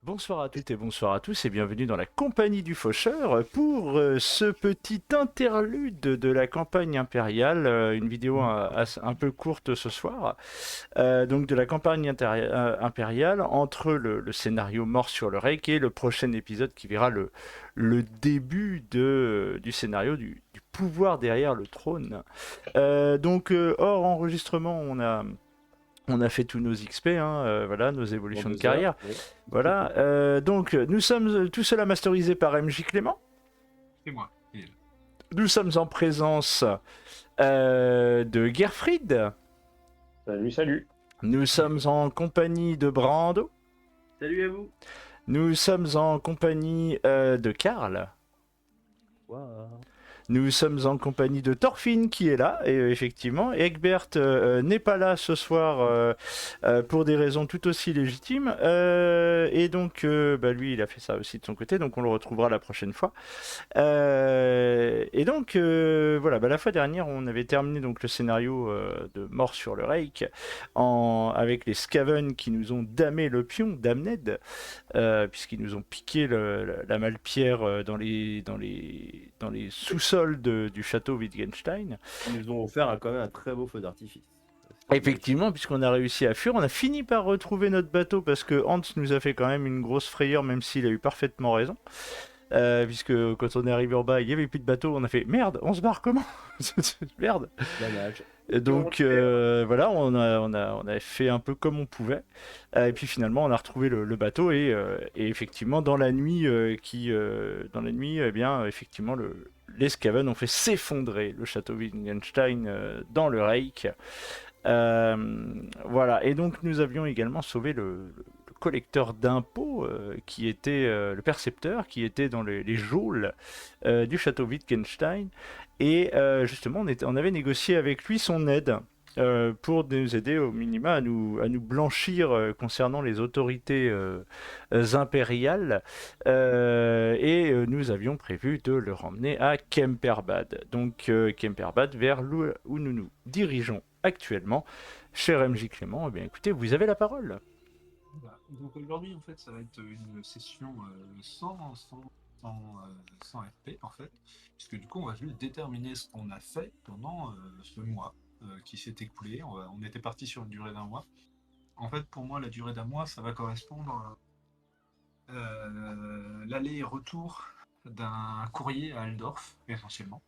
Bonsoir à toutes et bonsoir à tous et bienvenue dans la compagnie du Faucheur pour ce petit interlude de la campagne impériale, une vidéo un peu courte ce soir, donc de la campagne impériale entre le scénario Mort sur le Reich et le prochain épisode qui verra le début du scénario du pouvoir derrière le trône. Hors enregistrement, on a fait tous nos XP, hein, voilà, nos Dans évolutions de 2 heures, carrière. oui. Voilà, nous sommes tout cela masterisé par MJ Clément. C'est moi. Il est là. Nous sommes en présence de Gerfried. Salut, salut. Nous sommes en compagnie de Brando. Salut à vous. Nous sommes en compagnie de Karl. Wow. Nous sommes en compagnie de Thorfinn qui est là, et effectivement, Egbert n'est pas là ce soir pour des raisons tout aussi légitimes, et donc lui il a fait ça aussi de son côté, donc on le retrouvera la prochaine fois. Et donc voilà, la fois dernière on avait terminé donc le scénario de Mort sur le Reich avec les Skaven qui nous ont damé le pion, damned, puisqu'ils nous ont piqué la Malpierre dans les sous-sols du château Wittgenstein. Ils nous ont offert quand même un très beau feu d'artifice. Effectivement, puisqu'on a réussi à fuir, on a fini par retrouver notre bateau parce que Hans nous a fait quand même une grosse frayeur, même s'il a eu parfaitement raison. Puisque quand on est arrivé en bas, il n'y avait plus de bateau, on a fait merde, on se barre comment? Merde. La nage. Et donc voilà, on a fait un peu comme on pouvait. Et puis finalement, on a retrouvé le bateau et effectivement, dans la nuit, eh bien, effectivement, les Skaven ont fait s'effondrer le château Wittgenstein dans le Reich. Voilà, et donc nous avions également sauvé le collecteur d'impôts, qui était le percepteur, qui était dans les geôles du château Wittgenstein. Et justement, on avait négocié avec lui son aide pour nous aider au minima à nous blanchir concernant les autorités impériales. Et nous avions prévu de le ramener à Kemperbad. Donc Kemperbad, vers où nous nous dirigeons actuellement. Cher MJ Clément, eh bien, écoutez, vous avez la parole. Voilà. Donc aujourd'hui, en fait, ça va être une session sans FP, en fait, puisque du coup, on va juste déterminer ce qu'on a fait pendant ce mois qui s'est écoulé. On était parti sur une durée d'un mois. En fait, pour moi, la durée d'un mois, ça va correspondre à l'aller et retour d'un courrier à Aldorf, essentiellement.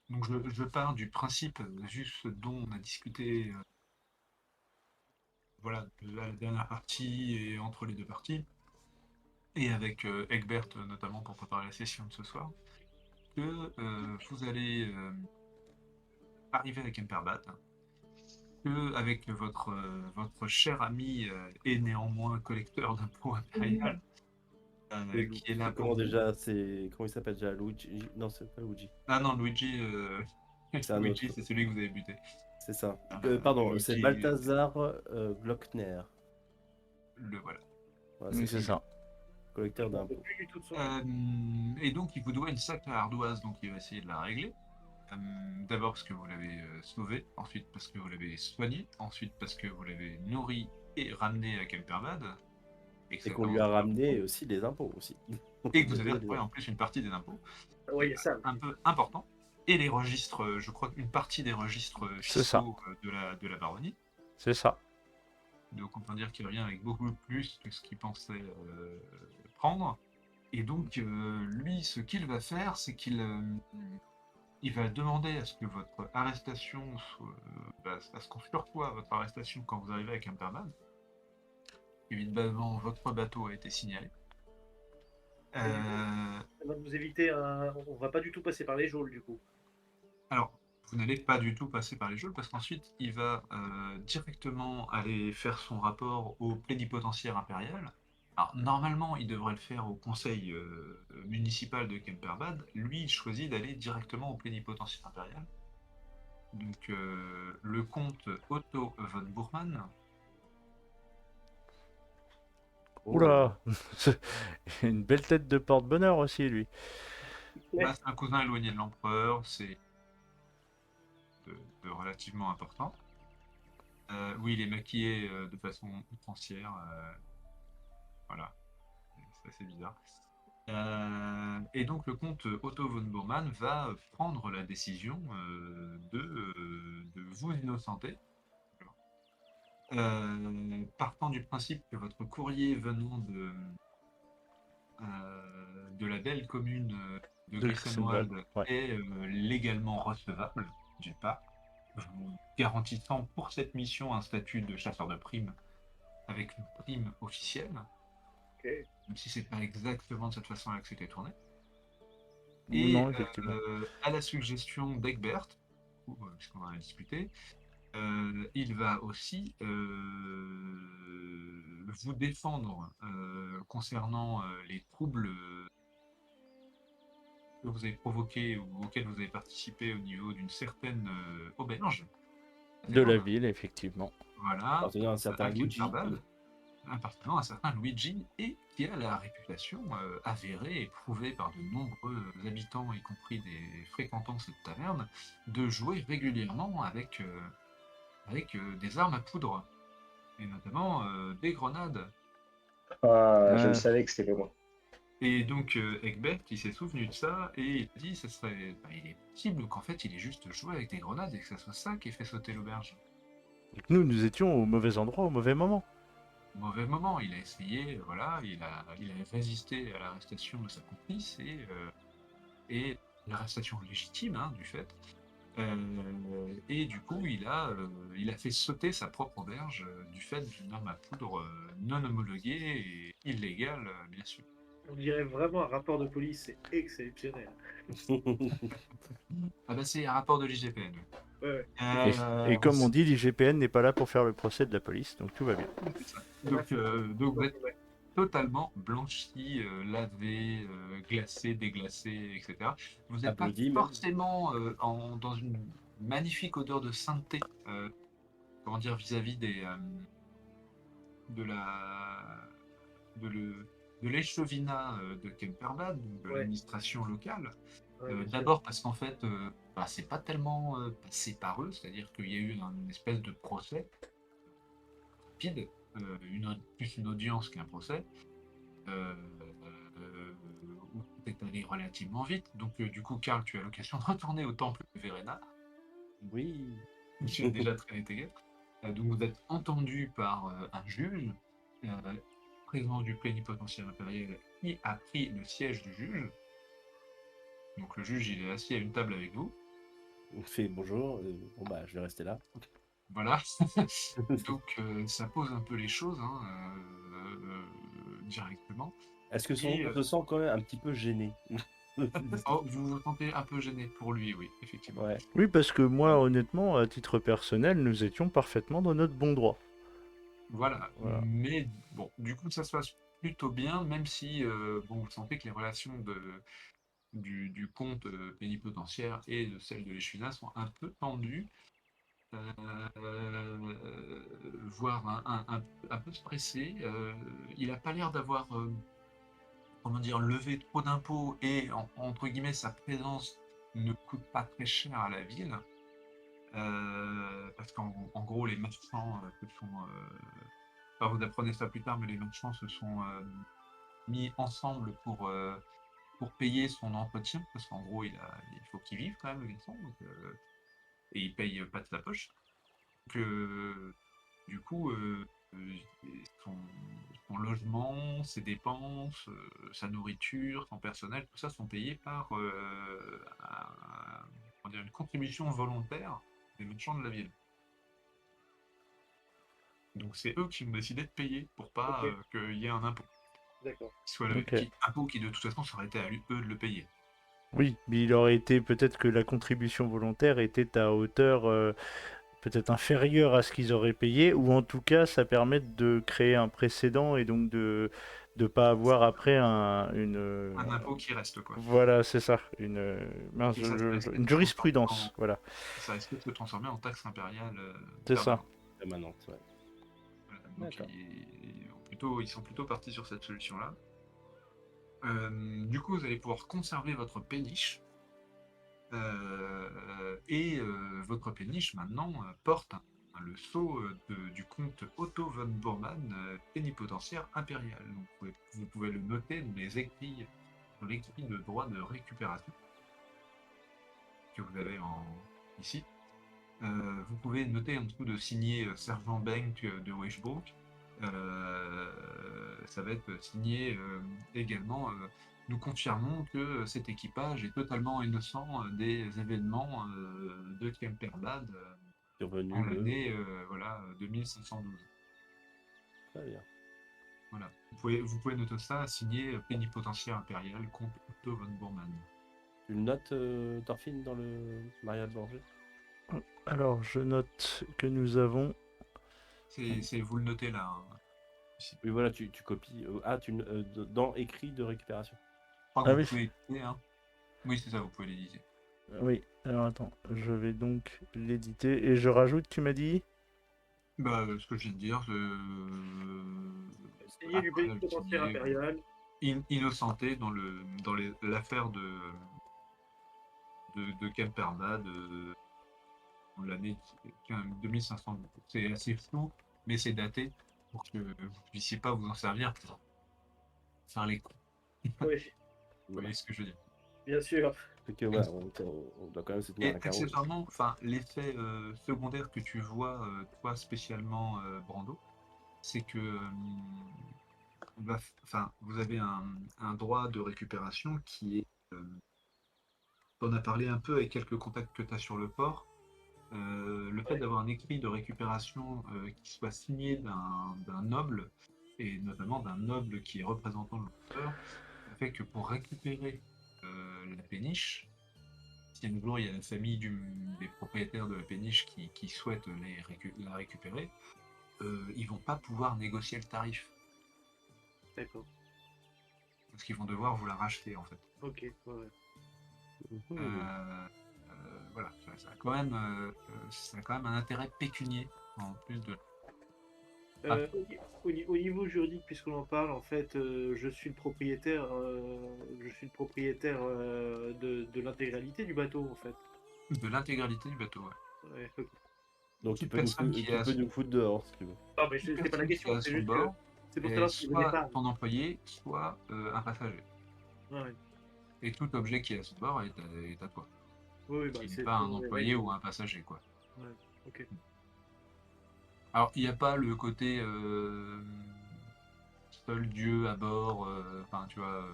Donc je pars du principe, juste ce dont on a discuté voilà, de la dernière partie et entre les deux parties, et avec Egbert notamment pour préparer la session de ce soir, que vous allez arriver à Kemperbad, que avec votre cher ami et néanmoins collecteur d'impôts impérial, qui est là pour Comment vous. déjà, comment il s'appelle déjà, Luigi? Non, c'est pas Luigi. Ah non, Luigi, C'est un Luigi, autre. c'est celui que vous avez buté. C'est ça. Euh, Pardon, Luigi, c'est Balthazar Glockner. le voilà. Voilà, Oui, c'est ça. collecteur Je ne d'impôts. plus du tout de son. Et donc il vous doit une sacrée ardoise, donc il va essayer de la régler. D'abord parce que vous l'avez sauvé, ensuite parce que vous l'avez soigné, ensuite parce que vous l'avez nourri et ramené à Kemperbad. Et qu'on lui a ramené aussi les impôts aussi. Et que vous avez retrouvé en plus une partie des impôts. Oui, il y a ça. Un peu important. Et les registres, je crois qu'une partie des registres C'est ça. fiscaux de la baronnie. C'est ça. Donc on peut dire qu'il revient avec beaucoup plus que ce qu'il pensait prendre. Et donc lui, ce qu'il va faire, c'est qu'il il va demander à ce que votre arrestation à ce qu'on sursoit votre arrestation quand vous arrivez à Kemperbad. Évidemment, votre bateau a été signalé. Ça va nous éviter on va pas du tout passer par les geôles du coup. Alors, vous n'allez pas du tout passer par les geôles parce qu'ensuite, il va directement aller faire son rapport au plénipotentiaire impérial. Alors, normalement, il devrait le faire au conseil municipal de Kemperbad. Lui, il choisit d'aller directement au plénipotentiaire impérial. Donc, le comte Otto von Bourman. Oula. Une belle tête de porte-bonheur aussi, lui. Bah, c'est un cousin éloigné de l'empereur, c'est de relativement important. Oui, il est maquillé de façon outrancière. Voilà, c'est assez bizarre. Et donc le comte Otto von Bormann va prendre la décision de vous innocenter, partant du principe que votre courrier venant de la belle commune de De Grissenwald. Grissenwald Ouais. est légalement recevable, d'une part, vous garantissant pour cette mission un statut de chasseur de primes avec une prime officielle, Ok. même si c'est pas exactement de cette façon-là que c'était tourné. Et Non, effectivement. à la suggestion d'Egbert, puisqu'on en a discuté, il va aussi vous défendre concernant les troubles que vous avez provoqués ou auxquels vous avez participé au niveau d'une certaine auberge. De la ville, effectivement. Voilà, Appartenant à un certain à Luigi. Kemperbad, appartenant à un certain Luigi, et qui a la réputation avérée et prouvée par de nombreux habitants, y compris des fréquentants cette taverne, de jouer régulièrement avec des armes à poudre, et notamment des grenades. Ah, je le Ouais. savais que c'était pas moi. Et donc Egbert, il s'est souvenu de ça, et il a dit, il est possible qu'en fait il ait juste joué avec des grenades et que ce soit ça qui ait fait sauter l'auberge. Et que nous étions au mauvais endroit, au mauvais moment. Mauvais moment, il a essayé, voilà, il a résisté à l'arrestation de sa complice et l'arrestation légitime hein, du fait. Et du coup, il a fait sauter sa propre auberge du fait d'une arme à poudre non homologuée et illégale, bien sûr. On dirait vraiment un rapport de police, c'est exceptionnel. Ah bah c'est un rapport de l'IGPN. Ouais, ouais. Et comme on dit, l'IGPN n'est pas là pour faire le procès de la police, donc tout va bien. Donc vous êtes totalement blanchi, lavé, glacé, déglacé, etc. Vous n'êtes pas Applaudi même. forcément dans une magnifique odeur de sainteté, comment dire, vis-à-vis de la de l'échevinat de Kemperbad, donc de Ouais. l'administration locale. Ouais, bien sûr. D'abord parce qu'en fait, c'est pas tellement passé par eux, c'est-à-dire qu'il y a eu une espèce de procès rapide, plus une audience qu'un procès, où tout est allé relativement vite. Donc du coup, Karl, tu as l'occasion de retourner au temple de Verena. Oui. Tu as déjà traîné tes gars. Donc vous êtes entendu par un juge, présence du plénipotentiaire impérial qui a pris le siège du juge. Donc le juge, il est assis à une table avec vous. On fait bonjour. Bon bah je vais rester là. Voilà. Donc ça pose un peu les choses hein, directement. Est-ce que Et, on se sent quand même un petit peu gêné? Oh, vous vous sentez un peu gêné pour lui, oui, effectivement. Ouais. Oui, parce que moi, honnêtement, à titre personnel, nous étions parfaitement dans notre bon droit. Voilà. Voilà. Mais bon, du coup, ça se passe plutôt bien, même si bon, vous sentez que les relations du comte plénipotentiaire et de celle de l'échevina sont un peu tendues, voire un peu stressées. Il n'a pas l'air d'avoir comment dire, levé trop d'impôts et entre guillemets sa présence ne coûte pas très cher à la ville. Parce qu'en gros, les marchands se sont. Enfin, vous apprenez ça plus tard, mais les marchands se sont mis ensemble pour payer son entretien, parce qu'en gros, il faut qu'il vive quand même, le garçon, donc, et il paye pas de sa poche. Donc, du coup, son, son logement, ses dépenses, sa nourriture, son personnel, tout ça sont payés par comment dire, une contribution volontaire des marchands de la ville. Donc c'est eux qui ont décidé de payer pour pas Ok. qu'il y ait un impôt. D'accord. Soit Ok. impôt qui de toute façon ça aurait été à eux de le payer. Oui, mais il aurait été peut-être que la contribution volontaire était à hauteur peut-être inférieure à ce qu'ils auraient payé, ou en tout cas, ça permet de créer un précédent et donc de ne pas avoir après Un impôt qui reste quoi. voilà, c'est ça, mince, Et ça risque de une se transformer jurisprudence, voilà, ça risque de se transformer en taxe impériale c'est ça. permanente. Permanente, ouais. Voilà, donc D'accord. ils sont plutôt partis sur cette solution-là. Du coup, vous allez pouvoir conserver votre péniche. Et votre péniche maintenant porte le sceau du comte Otto von Bormann, plénipotentiaire impérial. Donc, vous pouvez le noter dans l'écrit de droit de récupération que vous avez ici. Vous pouvez noter en dessous de signer Sergent Bank de Weisbrook. Ça va être signé également. Nous confirmons que cet équipage est totalement innocent des événements de Kemperbad Survenu en le. l'année 2512. Très bien. Voilà. Vous pouvez noter ça, signé plénipotentiaire impérial, comte Otto von Bormann. Tu le notes, Thorfinn, dans le mariage danger? Alors, je note que nous avons. Vous le notez là. Hein, ici. Oui, voilà, tu copies. Dans écrit de récupération. Je crois que Ah vous oui. pouvez éditer, hein. Oui, c'est ça, vous pouvez l'éditer. Oui, alors attends, je vais donc l'éditer et je rajoute, tu m'as dit? Bah, ce que je viens de dire, Signé du après, plénipotentiaire signé, impérial. innocenté dans l'affaire de Kemperbad dans l'année 2500. C'est assez flou, mais c'est daté pour que vous puissiez pas vous en servir pour faire les cons. Oui, Vous voyez ce que je veux dire. bien sûr. Fait que voilà, on doit quand même se tenir à Et la carreau. accessoirement, enfin, l'effet secondaire que tu vois, toi spécialement, Brando, c'est que vous avez un droit de récupération qui est. On a parlé un peu avec quelques contacts que tu as sur le port. Le fait d'avoir un écrit de récupération qui soit signé d'un noble, et notamment d'un noble qui est représentant de l'empereur, fait que pour récupérer la péniche, si un jour il y a la famille des propriétaires de la péniche qui souhaitent la récupérer, ils vont pas pouvoir négocier le tarif, D'accord. parce qu'ils vont devoir vous la racheter en fait. Ok. Ouais. Voilà, ça a quand même un intérêt pécunier en plus de. Au niveau juridique, puisqu'on en parle, en fait, je suis le propriétaire, de l'intégralité du bateau, en fait. De l'intégralité du bateau, ouais. Ouais, ok. Donc tu Toute peux personne qui a nous foutre dehors si tu veux. Non, mais toute c'est pas la personne qui est question, à c'est son juste que bord c'est pour est savoir si vous soit départ. ton employé, soit un passager. Ouais. Et tout objet qui est à son bord est à toi. Oui, bah, Qui n'est c'est pas un selon les employé règles. ou un passager, quoi. Ouais. Ok. Alors, il n'y a pas le côté seul Dieu à bord, enfin, tu vois,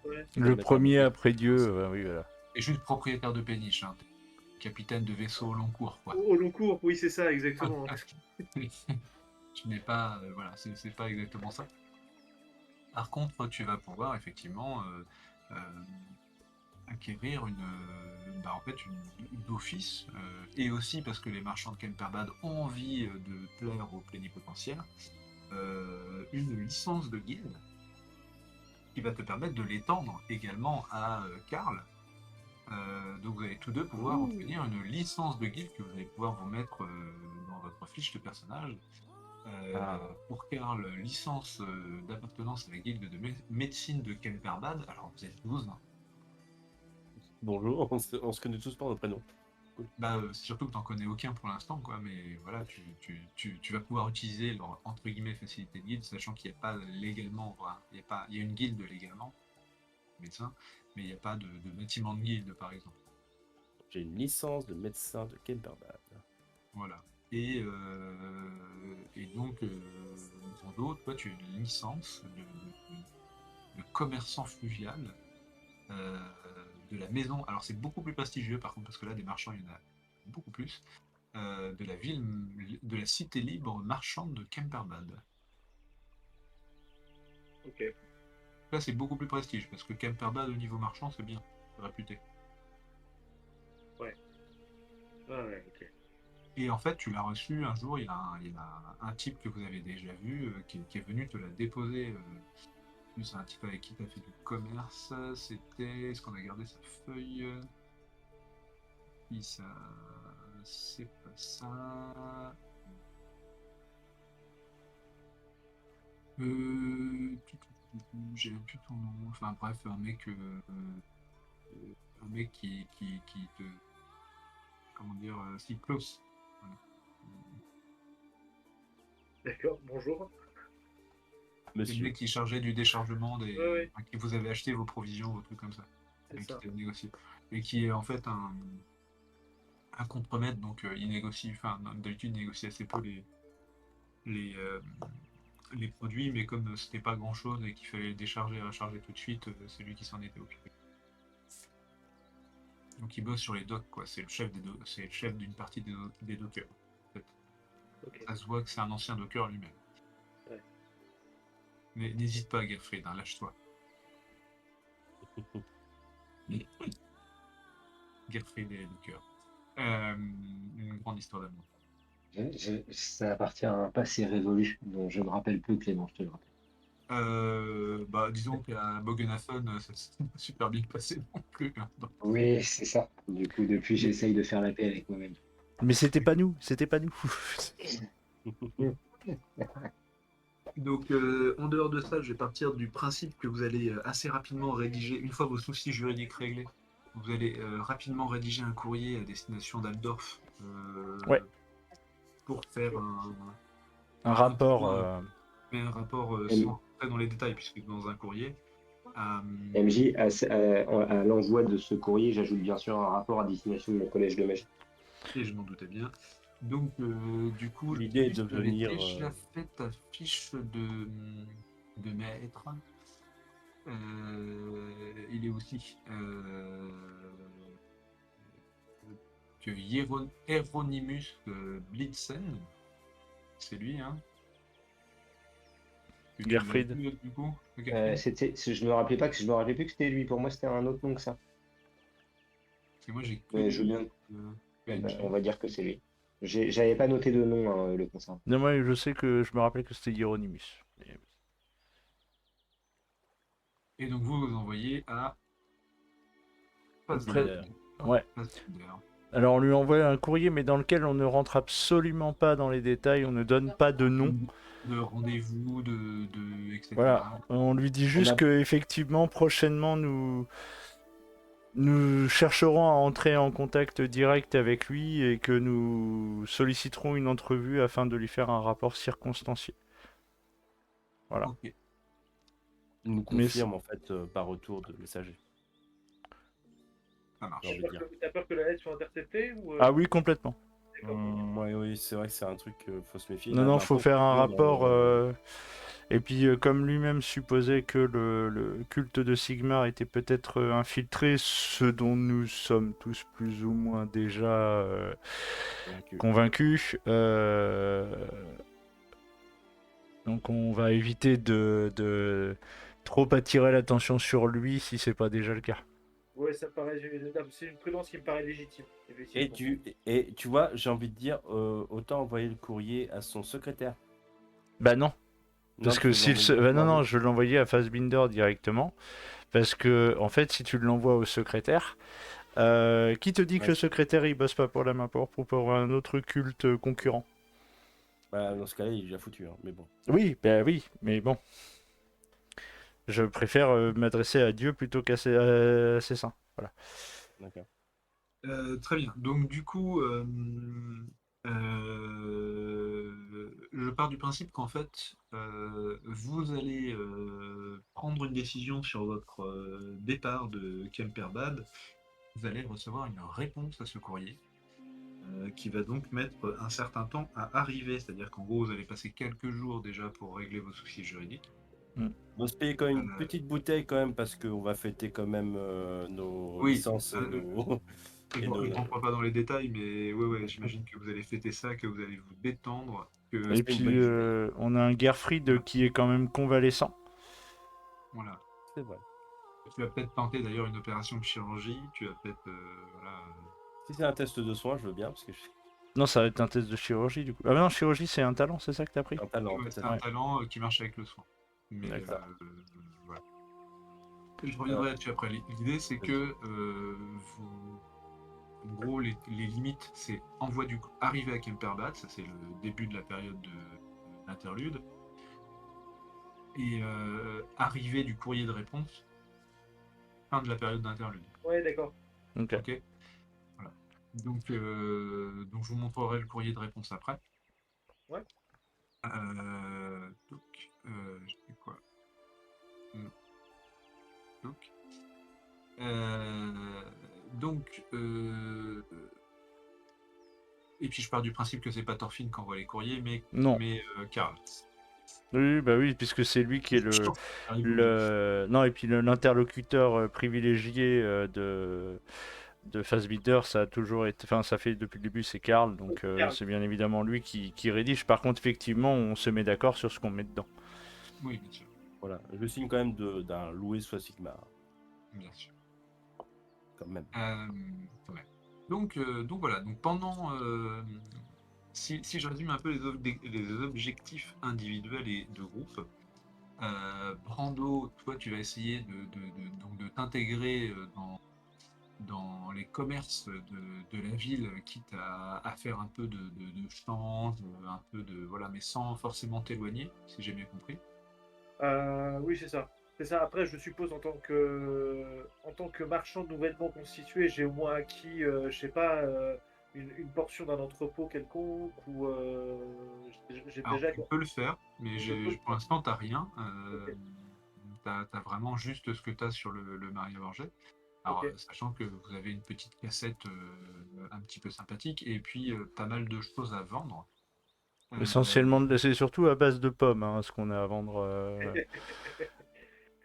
Ouais. Tu peux Le le mettre à premier moitié. après Dieu, oui, voilà. t'es juste propriétaire de péniche, hein, t'es capitaine de vaisseau au long cours, quoi. Au long cours, oui, c'est ça, exactement. Tu n'es pas, voilà, c'est pas exactement ça. Par contre, tu vas pouvoir effectivement euh, acquérir d'office, et aussi parce que les marchands de Kemperbad ont envie de plaire aux plénipotentiaires, une licence de guilde qui va te permettre de l'étendre également à Karl. Donc vous allez tous deux pouvoir obtenir une licence de guilde que vous allez pouvoir vous mettre dans votre fiche de personnage. Pour Karl, licence d'appartenance à la guilde de médecine de Kemperbad. Alors vous êtes 12. Bonjour, on se connaît tous par nos prénoms. Cool. Bah, c'est surtout que t'en connais aucun pour l'instant, quoi, mais voilà, tu vas pouvoir utiliser leur entre guillemets facilité de guilde, sachant qu'il n'y a pas légalement, voilà, il y a une guilde légalement, médecin, mais il n'y a pas de bâtiment de guilde, par exemple. J'ai une licence de médecin de Kemperbad. Voilà. Et donc, Brando, toi, tu as une licence de commerçant fluvial euh, de la maison. Alors, c'est beaucoup plus prestigieux, par contre, parce que là, des marchands, il y en a beaucoup plus. De la ville, de la cité libre marchande de Kemperbad. Ok. Là, c'est beaucoup plus prestige, parce que Kemperbad, au niveau marchand, c'est bien réputé. Ouais. Ah ouais, ok. Et en fait, tu l'as reçu un jour, il y a un type que vous avez déjà vu, qui est venu te la déposer. C'est un type avec qui tu as fait du commerce. C'était. Est-ce qu'on a gardé sa feuille? Oui, ça. C'est pas ça. J'ai plus ton nom. Enfin bref, un mec qui te. Comment dire? Cyclos. Voilà. D'accord, bonjour. C'est le Monsieur. mec qui chargeait du déchargement Ouais. enfin, qui vous avait acheté vos provisions, vos trucs comme ça. C'est Et qui ça. était négocié. Et qui est en fait un contremaître, donc il négocie, enfin d'habitude il négocie assez peu les, euh, les produits, mais comme c'était pas grand chose et qu'il fallait les décharger et recharger tout de suite, c'est lui qui s'en était occupé. Donc il bosse sur les docks, quoi. C'est le chef c'est le chef d'une partie des dockers. En fait. Ok. Ça se voit que c'est un ancien docker lui-même. Ouais. Mais n'hésite pas, Gerfried, hein, lâche-toi. Gerfried et docker. Une grande histoire d'amour. Ça appartient à un passé révolu dont je me rappelle peu, Clément, je te le rappelle. Bah, disons qu'à Bogenhafen, ça s'est pas super bien passé non plus, hein. Donc, Oui, c'est ça. Du coup, depuis, j'essaye de faire la paix avec moi-même. Mais c'était pas nous, c'était pas nous. en dehors de ça, je vais partir du principe que vous allez assez rapidement rédiger, une fois vos soucis juridiques réglés, vous allez rapidement rédiger un courrier à destination d'Aldorf Ouais. pour faire Un rapport. point, mais un rapport sans rentrer dans les détails, puisque dans un courrier. MJ, à l'envoi de ce courrier, j'ajoute bien sûr un rapport à destination de mon collège de magie. Et je m'en doutais bien. Donc, du coup, L'idée est de tu avais venir, déjà fait ta fiche de maître. Il est aussi que Hieronymus Blitzen. C'est lui, hein. Que tu l'as Gerfried. vu, du coup, Gerfried. Je me rappelais pas que je me rappelais plus que c'était lui. Pour moi, c'était un autre nom que ça. Parce que moi, j'ai que Mais je veux bien. Eh ben, on PNJ. va dire que c'est lui. J'avais pas noté de nom le concernant. Non, moi, je sais que je me rappelais que c'était Hieronymus. Et donc, vous envoyez à Après- Fassbinder. Ouais. Fassbinder. Alors, on lui envoie un courrier, mais dans lequel on ne rentre absolument pas dans les détails, on ne donne pas de nom. De rendez-vous, etc. Voilà, on lui dit juste a- que effectivement prochainement nous chercherons à entrer en contact direct avec lui et que nous solliciterons une entrevue afin de lui faire un rapport circonstancié. Voilà. Ok. Il nous Mais confirme en fait par retour de messager. Ça marche. J'ai envie de dire. T'as peur que la lettre soit interceptée ou Ah oui, complètement. D'accord. Oui, c'est vrai que c'est un truc faut se méfier. Non, Là, non, maintenant, faut faire un on est dans rapport. le- Et puis, comme lui-même supposait que le culte de Sigmar était peut-être infiltré, ce dont nous sommes tous plus ou moins déjà convaincus. Donc, on va éviter de trop attirer l'attention sur lui si c'est pas déjà le cas. Ouais, ça paraît. C'est une prudence qui me paraît légitime. Effectivement. Et tu vois, j'ai envie de dire, autant envoyer le courrier à son secrétaire. Bah non. Parce Non, que tu si l'envoies bah non, directement à non, lui. je vais l'envoyer à Fassbinder directement. Parce que, en fait, si tu l'envoies au secrétaire, qui te dit que Ouais. le secrétaire il bosse pas pour la main pour un autre culte concurrent? Bah, dans ce cas-là, il est déjà foutu, hein, mais bon. Oui, bah oui, mais bon. Je préfère m'adresser à Dieu plutôt qu'à ses saints. Voilà. D'accord. Très bien. Donc du coup, je pars du principe qu'en fait, vous allez prendre une décision sur votre départ de Kemperbad. Vous allez recevoir une réponse à ce courrier qui va donc mettre un certain temps à arriver. C'est-à-dire qu'en gros, vous allez passer quelques jours déjà pour régler vos soucis juridiques. On va se payer quand même une petite bouteille quand même parce qu'on va fêter quand même nos Oui, licences et nos... Je et ne nos- rentre pas dans les détails, mais ouais, j'imagine que vous allez fêter ça, que vous allez vous détendre, que Et c'est une puis, bonne idée. on a un Gerfried qui est quand même convalescent. voilà. C'est vrai. Tu vas peut-être tenter d'ailleurs une opération de chirurgie, tu vas peut-être voilà. Si c'est un test de soins, je veux bien parce que je suis Non, ça va être un test de chirurgie du coup. Ah non, chirurgie c'est un talent, c'est ça que t'as pris? un talent. Ouais, c'est peut-être. un Ouais. talent qui marche avec le soin. Mais D'accord. voilà. Je reviendrai là-dessus après. L'idée c'est que en gros les limites c'est arriver à Kemperbad, ça c'est le début de la période d'interlude. Et arrivée du courrier de réponse, fin de la période d'interlude. Ouais, d'accord. Ok. Ok. Voilà. Donc je vous montrerai le courrier de réponse après. Ouais. Je fais quoi? Donc, euh, donc, et puis je pars du principe que c'est pas Thorfinn qui envoie les courriers, Non. mais Karl. Oui, bah oui, puisque c'est lui qui est non, et puis l'interlocuteur privilégié de Fassbinder, ça a toujours été, enfin, ça fait depuis le début, c'est Karl, donc Karl. c'est bien évidemment lui qui rédige. Par contre, effectivement, on se met d'accord sur ce qu'on met dedans. Oui, bien sûr. Voilà, je signe quand même d'un Louis soit Sigma, Bien sûr. quand même. Quand même. Donc voilà, donc pendant... si je résume un peu les objectifs individuels et de groupe, Brando, toi tu vas essayer donc de t'intégrer dans les commerces de la ville, quitte à faire un peu de change, un peu de... Voilà, mais sans forcément t'éloigner, si j'ai bien compris. Oui, c'est ça. C'est ça. Après, je suppose en tant que marchand nouvellement constitué, j'ai au moins acquis, je sais pas, une portion d'un entrepôt quelconque ou j'ai Alors, déjà. tu peux le faire, mais Je peux le pour l'instant, t'as rien. Ok. T'as vraiment juste ce que t'as sur le Maria Borget. Alors, Ok. sachant que vous avez une petite cassette un petit peu sympathique et puis pas mal de choses à vendre. Essentiellement, c'est surtout à base de pommes, hein, ce qu'on a à vendre.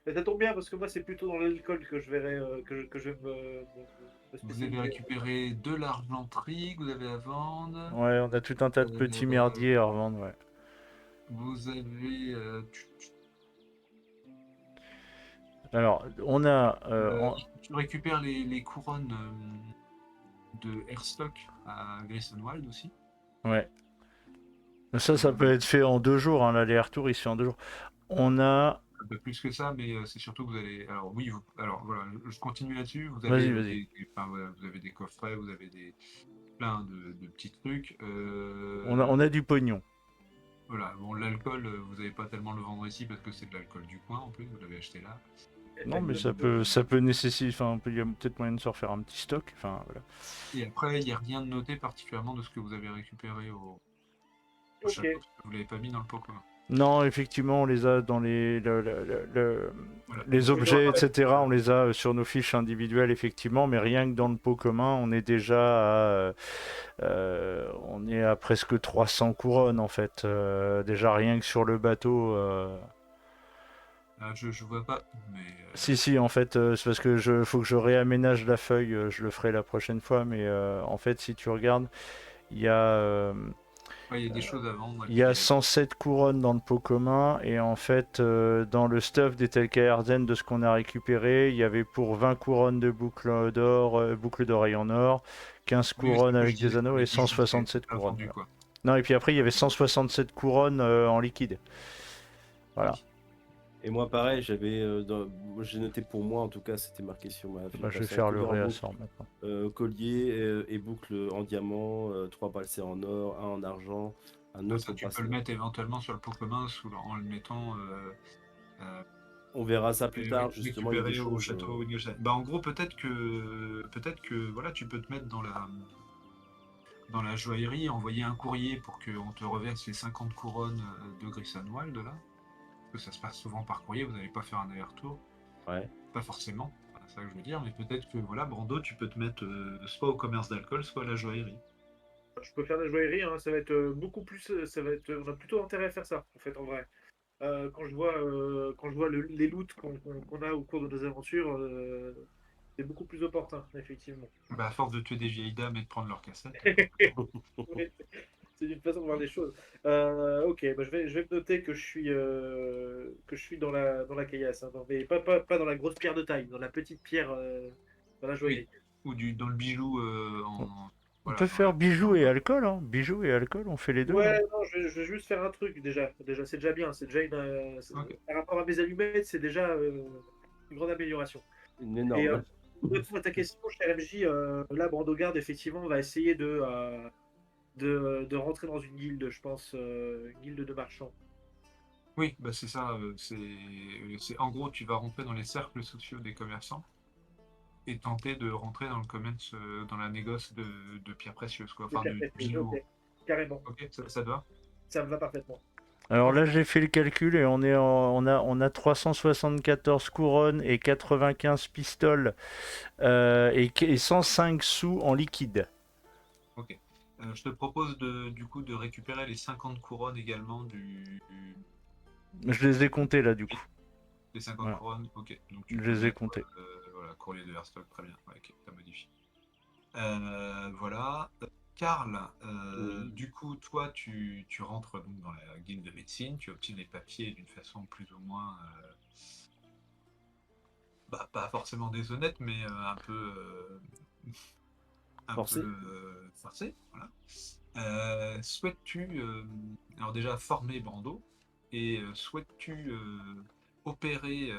Mais ça tombe bien parce que moi, c'est plutôt dans l'alcool que je verrais, que je vais me Vous avez spécialiser. récupéré de l'argenterie que vous avez à vendre. Ouais, on a tout un tas de petits Euh, merdiers à revendre, ouais. Vous avez... Alors, on a... tu récupères les couronnes de Airstock à Graysonwald aussi. Ouais. Ça peut être fait en 2 jours, hein, l'aller-retour, il se fait en 2 jours. On a... Un peu plus que ça, mais c'est surtout que vous allez... Alors oui, alors voilà, je continue là-dessus. Vous avez Vas-y, vas-y. enfin, voilà, vous avez des coffrets, vous avez plein de petits trucs. On a du pognon. Voilà, bon, l'alcool, vous n'allez pas tellement le vendre ici parce que c'est de l'alcool du coin en plus, vous l'avez acheté là. Non, mais ça peut nécessaiter... Enfin, il y a peut-être moyen de se refaire un petit stock. Enfin, voilà. Et après, il n'y a rien de noté particulièrement de ce que vous avez récupéré au Ok. château, parce que vous l'avez pas mis dans le pot commun. Non, effectivement, on les a dans Voilà. les Donc, objets, etc. On les a sur nos fiches individuelles, effectivement, mais rien que dans le pot commun, on est déjà on est à presque 300 couronnes, en fait. Déjà, rien que sur le bateau. je vois pas, mais Si, en fait, c'est parce que faut que je réaménage la feuille, je le ferai la prochaine fois, mais en fait, si tu regardes, il y a... ouais, il y a des choses à vendre. il y a 107 couronnes dans le pot commun et en fait dans le stuff des Telkaerden de ce qu'on a récupéré, il y avait pour 20 couronnes de boucles d'oreilles en or, 15 Oui, couronnes c'est ce que je avec des disais pour anneaux les et bijoux, c'est 167 pas couronnes. vendu, Voilà. quoi. Non, et puis après il y avait 167 couronnes en liquide. Voilà. Oui. Et moi, pareil, j'ai noté pour moi, en tout cas, c'était marqué sur ma fiche. Bah, je vais faire le réassort maintenant. Collier et boucle en diamant, 3 bracelets en or, un en argent, un autre Ça, tu peux bracelet. le mettre éventuellement sur le pot commun en le mettant On verra ça plus tard, justement. Il y a des récupéré au choses. château Wingelstein. Bah, en gros, peut-être que voilà, tu peux te mettre dans la joaillerie, envoyer un courrier pour qu'on te reverse les 50 couronnes de Grisonwald là. Parce que ça se passe souvent par courrier, vous n'allez pas faire un aller-retour. Ouais. Pas forcément, voilà, c'est ça que je veux dire, mais peut-être que voilà, Brando, tu peux te mettre soit au commerce d'alcool, soit à la joaillerie. Je peux faire de la joaillerie, hein, ça va être beaucoup plus. Ça va être, on a plutôt intérêt à faire ça, en fait, en vrai. Quand je vois les loots qu'on a au cours de nos aventures, c'est beaucoup plus opportun, effectivement. Bah, à force de tuer des vieilles dames et de prendre leurs cassettes. Ouais, c'est une façon de voir les choses. Ok, bah, je vais me noter que je suis dans la caillasse, hein, mais pas dans la grosse pierre de taille, dans la petite pierre, dans la Oui. joaillerie. Ou dans le bijou On voilà, peut dans la faire bijoux et pierre. alcool, hein. Bijoux et alcool, on fait les deux. Ouais, Hein. non, je vais juste faire un truc déjà. Déjà, c'est déjà bien. C'est déjà Ok. par rapport à mes allumettes, c'est déjà une grande amélioration. Une Et énorme. pour répondre à ta question, cher MJ, là, Brandogarde, effectivement, va essayer de rentrer dans une guilde, je pense, une guilde de marchands. Oui, bah c'est ça. En gros, tu vas rentrer dans les cercles sociaux des commerçants et tenter de rentrer dans le commerce, dans la négoce de pierres précieuses, quoi. Des Enfin, pierres de précieuses, bijoux. ok, carrément. Ok, ça te va? Ça me va parfaitement. Alors là, j'ai fait le calcul et on a 374 couronnes et 95 pistoles et 105 sous en liquide. Ok. Je te propose du coup de récupérer les 50 couronnes également Je les ai comptés là, du coup. Les 50 Voilà. couronnes, ok. Donc Je tu peux les ai mettre, comptés. voilà, courrier de Herstok, très bien. Ouais, ok, t'as modifié. Voilà. Karl, Oui. du coup, toi, tu rentres donc dans la guilde de médecine, tu obtiens les papiers d'une façon plus ou moins, pas forcément déshonnête, mais un Forcé. peu forcée. Voilà. Souhaites-tu, alors déjà, former Brando, et souhaites-tu opérer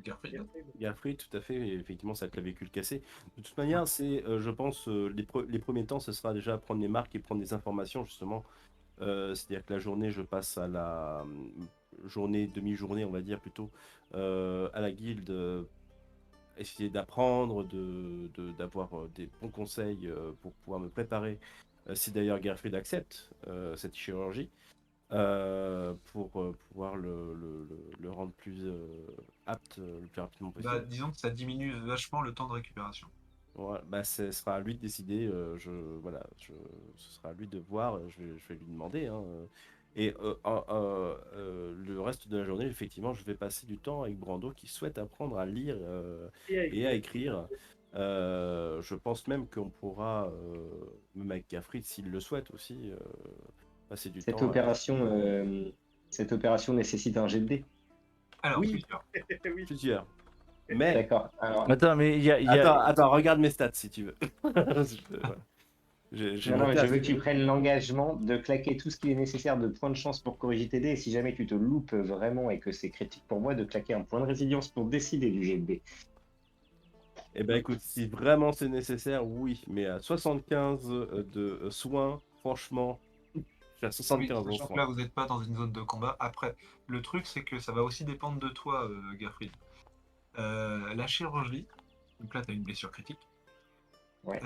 Garfield? Garfrid, tout à fait, et effectivement, sa clavicule cassée. De toute manière, c'est, je pense, les premiers temps, ce sera déjà prendre les marques et prendre des informations, justement. C'est-à-dire que la journée, je passe à la journée, demi-journée, on va dire plutôt, à la guilde, essayer d'apprendre, d'avoir des bons conseils pour pouvoir me préparer, si d'ailleurs Garfield accepte cette chirurgie, pour pouvoir le rendre plus apte le plus rapidement Bah, possible. disons que ça diminue vachement le temps de récupération. Voilà, bah, ce sera à lui de décider. Voilà, ce sera à lui de voir. Je vais lui demander, hein. Et le reste de la journée, effectivement, je vais passer du temps avec Brando qui souhaite apprendre à lire et à écrire. Je pense même qu'on pourra, même avec Gafrid, s'il le souhaite aussi, passer du Cette temps à... opération, cette opération nécessite un jet de dés. Alors, Oui, plusieurs. Oui. plusieurs. Mais, D'accord. Alors, Attends, mais il y a... attends, regarde mes stats si tu veux. Voilà. J'ai non, non, mais noté je à veux que tu fond. prennes l'engagement de claquer tout ce qui est nécessaire de points de chance pour corriger tes dés. Et si jamais tu te loupes vraiment et que c'est critique pour moi, de claquer un point de résilience pour décider du jet de dés. Eh ben écoute, si vraiment c'est nécessaire, oui, mais à 75 de soins, franchement, j'ai à Oui, 75 en sachant que soins. là, vous n'êtes pas dans une zone de combat. Après, le truc, c'est que ça va aussi dépendre de toi, Garfield. La chirurgie, donc là, tu as une blessure critique. Ouais.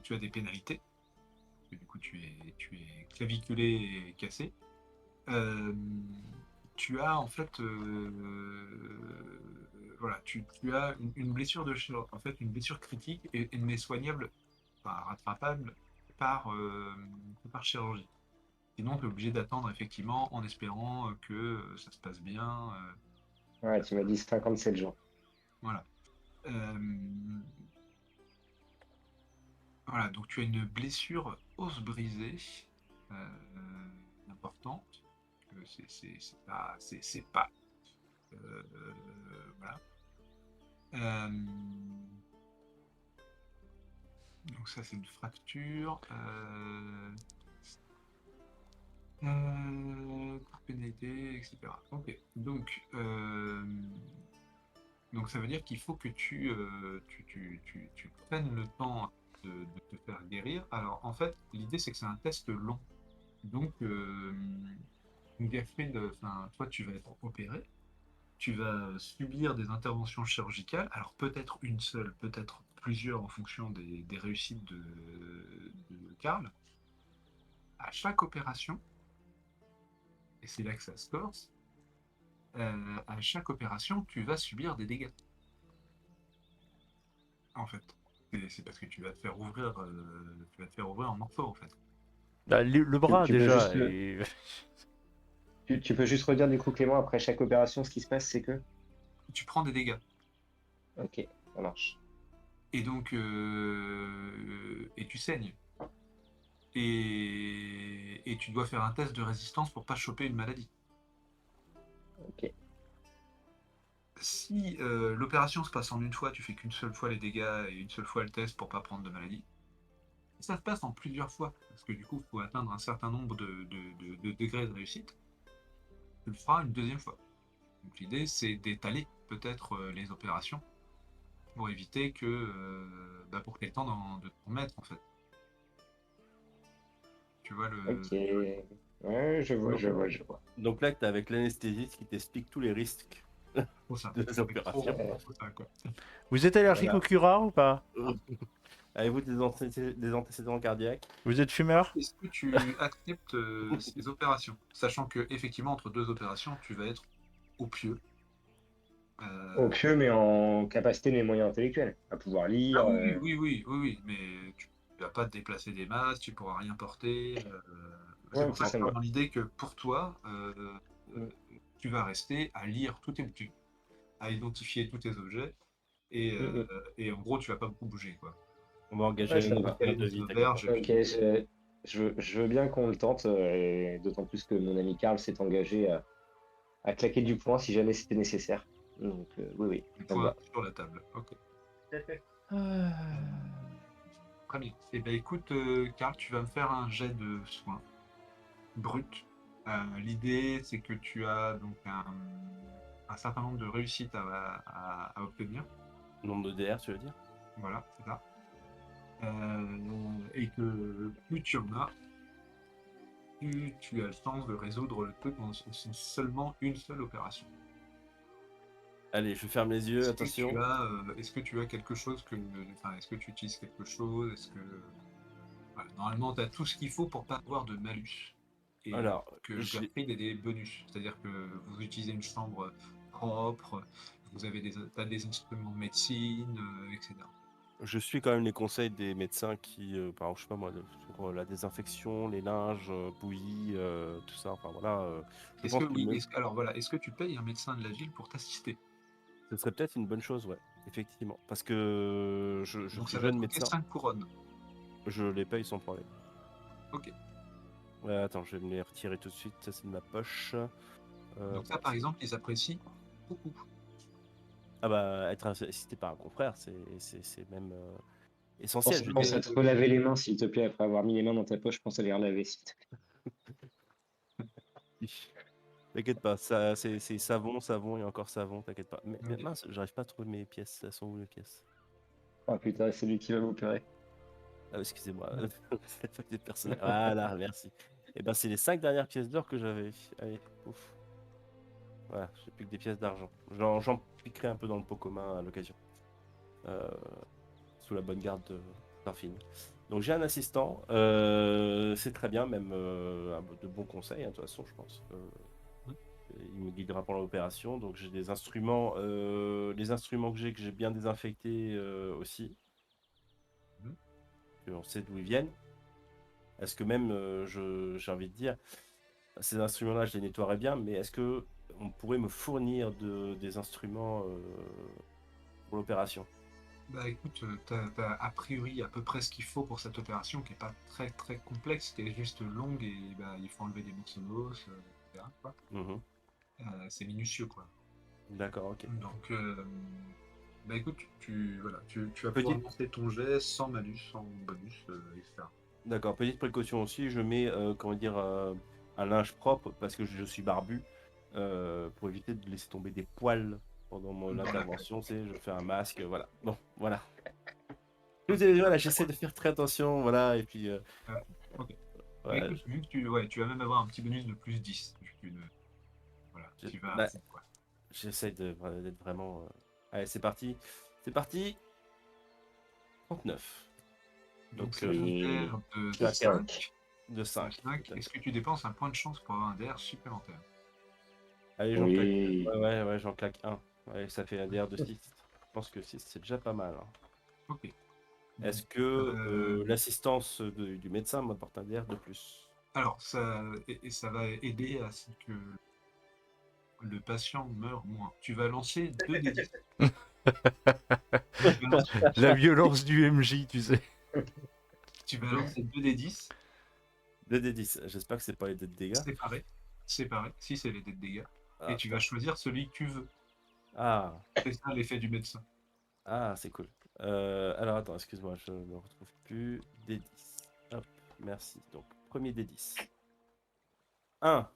Tu as des pénalités. Du coup, tu es claviculé et cassé. Euh, Tu as en fait, voilà, tu as une blessure en fait, une blessure critique et mais soignable, enfin, rattrapable par chirurgie. Sinon, tu es obligé d'attendre effectivement en espérant que ça se passe bien. Ouais, tu m'as dit 57 jours. Voilà. Euh, voilà, donc tu as une blessure os brisée importante. C'est pas. Voilà. Euh, donc ça, c'est une fracture. Pénalité, etc. Ok. Donc ça veut dire qu'il faut que tu prennes le temps de te faire guérir. Alors en fait, l'idée c'est que c'est un test long. Donc, Gaffrid, enfin, toi tu vas être opéré, tu vas subir des interventions chirurgicales. Alors peut-être une seule, peut-être plusieurs en fonction des réussites de Karl. À chaque opération, et c'est là que ça se corse, à chaque opération, tu vas subir des dégâts. En fait, c'est parce que tu vas te faire ouvrir en morceaux en fait. Bah, le Tu, bras tu peux déjà. juste tu peux juste redire du coup, Clément, après chaque opération, ce qui se passe, c'est que... Tu prends des dégâts. Ok, ça marche. Et donc, et tu saignes. Et tu dois faire un test de résistance pour pas choper une maladie. Ok. Si l'opération se passe en une fois, tu fais qu'une seule fois les dégâts et une seule fois le test pour pas prendre de maladie. Si ça se passe en plusieurs fois, parce que du coup, il faut atteindre un certain nombre de degrés de réussite, tu le feras une deuxième fois. Donc l'idée, c'est d'étaler peut-être les opérations pour éviter que, pour que tu aies le temps de te remettre en fait. Tu vois Ok. tu vois Ouais, je vois, Donc, je vois, je vois. donc là, tu es avec l'anesthésiste qui t'explique tous les risques Faut ça. des opérations. Faut ça, quoi. Vous êtes allergique Voilà. au curare ou pas? Avez-vous des antécédents cardiaques? Vous êtes fumeur? Est-ce que tu acceptes ces opérations? Sachant que effectivement, entre deux opérations, tu vas être au pieu. Au Euh, pieu, mais en capacité de mes moyens intellectuels, à pouvoir lire. Ah oui, mais tu vas pas te déplacer des masses, tu pourras rien porter. C'est Ouais, pour ça, ça que ça je me pars va. dans l'idée que pour toi, Mm, tu vas rester à lire tous tes boutiques, à identifier tous tes objets, et, mm, euh, mm. et en gros, tu vas pas beaucoup bouger, quoi. On va engager Ouais, Tu un ça vas me nouveau va. t'installer style dans de une vie, t'inquiète pas. auberge, et Ok, puis je veux bien qu'on le tente, et d'autant plus que mon ami Karl s'est engagé à claquer du poing si jamais c'était nécessaire. Donc, oui, oui, une ça me fois va. sur la table. Ok. Ah. Très bien. Eh ben écoute, Karl, tu vas me faire un jet de soins brut. L'idée, c'est que tu as donc un certain nombre de réussites à obtenir. Nombre de DR, tu veux dire? Voilà, c'est ça. Et que plus tu en as, plus tu as le temps de résoudre le truc en seulement une seule opération. Allez, je ferme les yeux, attention. Est-ce que tu as quelque chose enfin, est-ce que tu utilises quelque chose? Est-ce que, voilà, normalement, tu as tout ce qu'il faut pour pas avoir de malus. Et Alors, que Gertrude ait des bonus. C'est-à-dire que vous utilisez une chambre propre, vous avez t'as des instruments de médecine, etc. je suis quand même les conseils des médecins qui, par exemple, je sais pas moi, sur la désinfection, les linges, bouillis, tout ça. Enfin voilà, je Est-ce que pense que oui, même, alors voilà, est-ce que tu payes un médecin de la ville pour t'assister? ce serait peut-être une bonne chose, ouais, effectivement. Parce que je Donc suis ça va te jeune coûter médecin, 5 couronnes. je les paye sans problème. Ok. Ouais, attends, je vais me les retirer tout de suite, ça c'est de ma poche. Donc ça, Attends, par exemple, ils apprécient beaucoup. ah bah, être assisté par un confrère, c'est même essentiel. Pense, Je veux pense dire, à te relaver les mains, s'il te plaît, après avoir mis les mains dans ta poche, pense à les relaver, s'il te t'inquiète pas, ça, c'est savon, savon et encore savon, t'inquiète pas. Mais Ok. mince, j'arrive pas à trouver mes pièces. Elles sont où les pièces? plaît. Ah putain, c'est lui qui va m'opérer. Ah, excusez-moi, la fac des personnels. Voilà, merci. Et ben, c'est les 5 dernières pièces d'or que j'avais. Allez, ouf. Voilà, j'ai plus que des pièces d'argent. J'en piquerai un peu dans le pot commun à l'occasion. Euh, Sous la bonne garde d'Arfine. Donc j'ai un assistant, c'est très bien, même de bons conseils, hein, de toute façon, je pense. Il me guidera pendant l'opération. Donc j'ai des instruments, les instruments que j'ai bien désinfectés aussi, Mhm. on sait d'où ils viennent. Est-ce que même, j'ai envie de dire, ces instruments-là, je les nettoierais bien, mais est-ce que on pourrait me fournir des instruments pour l'opération? Bah écoute, t'as a priori à peu près ce qu'il faut pour cette opération qui est pas très très complexe, qui est juste longue et bah, il faut enlever des morceaux d'os, etc., quoi. Mhm. C'est minutieux, quoi. D'accord, ok. Donc, bah écoute, voilà, tu vas pouvoir Petite, lancer ton jet sans malus, sans bonus, etc. d'accord, petite précaution aussi, je mets, comment dire, un linge propre parce que je suis barbu, pour éviter de laisser tomber des poils pendant mon Voilà. intervention, c'est, je fais un masque, voilà. Bon, voilà. Voilà, j'essaie de faire très attention, voilà, et puis, Ok. Bah voilà, écoute, vu que tu vas même avoir un petit bonus de plus 10. Voilà, tu vas à bah, fond, quoi. j'essaie d'être vraiment. Allez, c'est parti. C'est parti. 39. Donc Donc, c'est un Oui, DR de je suis à 15. 5. De De 5, tout 5. à Est-ce fait. que tu dépenses un point de chance pour avoir un DR supplémentaire? Allez, j'en claque. oui. Ouais, j'en claque un. Ouais, ça fait un DR de 6. Je pense que 6, c'est déjà pas mal, hein. Ok. Est-ce Donc, que l'assistance du médecin m'apporte un DR de plus? alors, ça va aider à ce que le patient meure moins. Tu vas lancer 2 des 10. Tu vas lancer, La violence du MJ, tu sais. tu vas lancer 2 des 10 2d10. J'espère que c'est pas les dés de dégâts. séparés. Séparés, si c'est les dés de dégâts. Et Ah, tu vas putain. choisir celui que tu veux. Ah, C'est ça l'effet du médecin. ah, c'est cool. Alors attends, excuse-moi, je ne retrouve plus. D10. Hop, merci. Donc, premier D10. 1.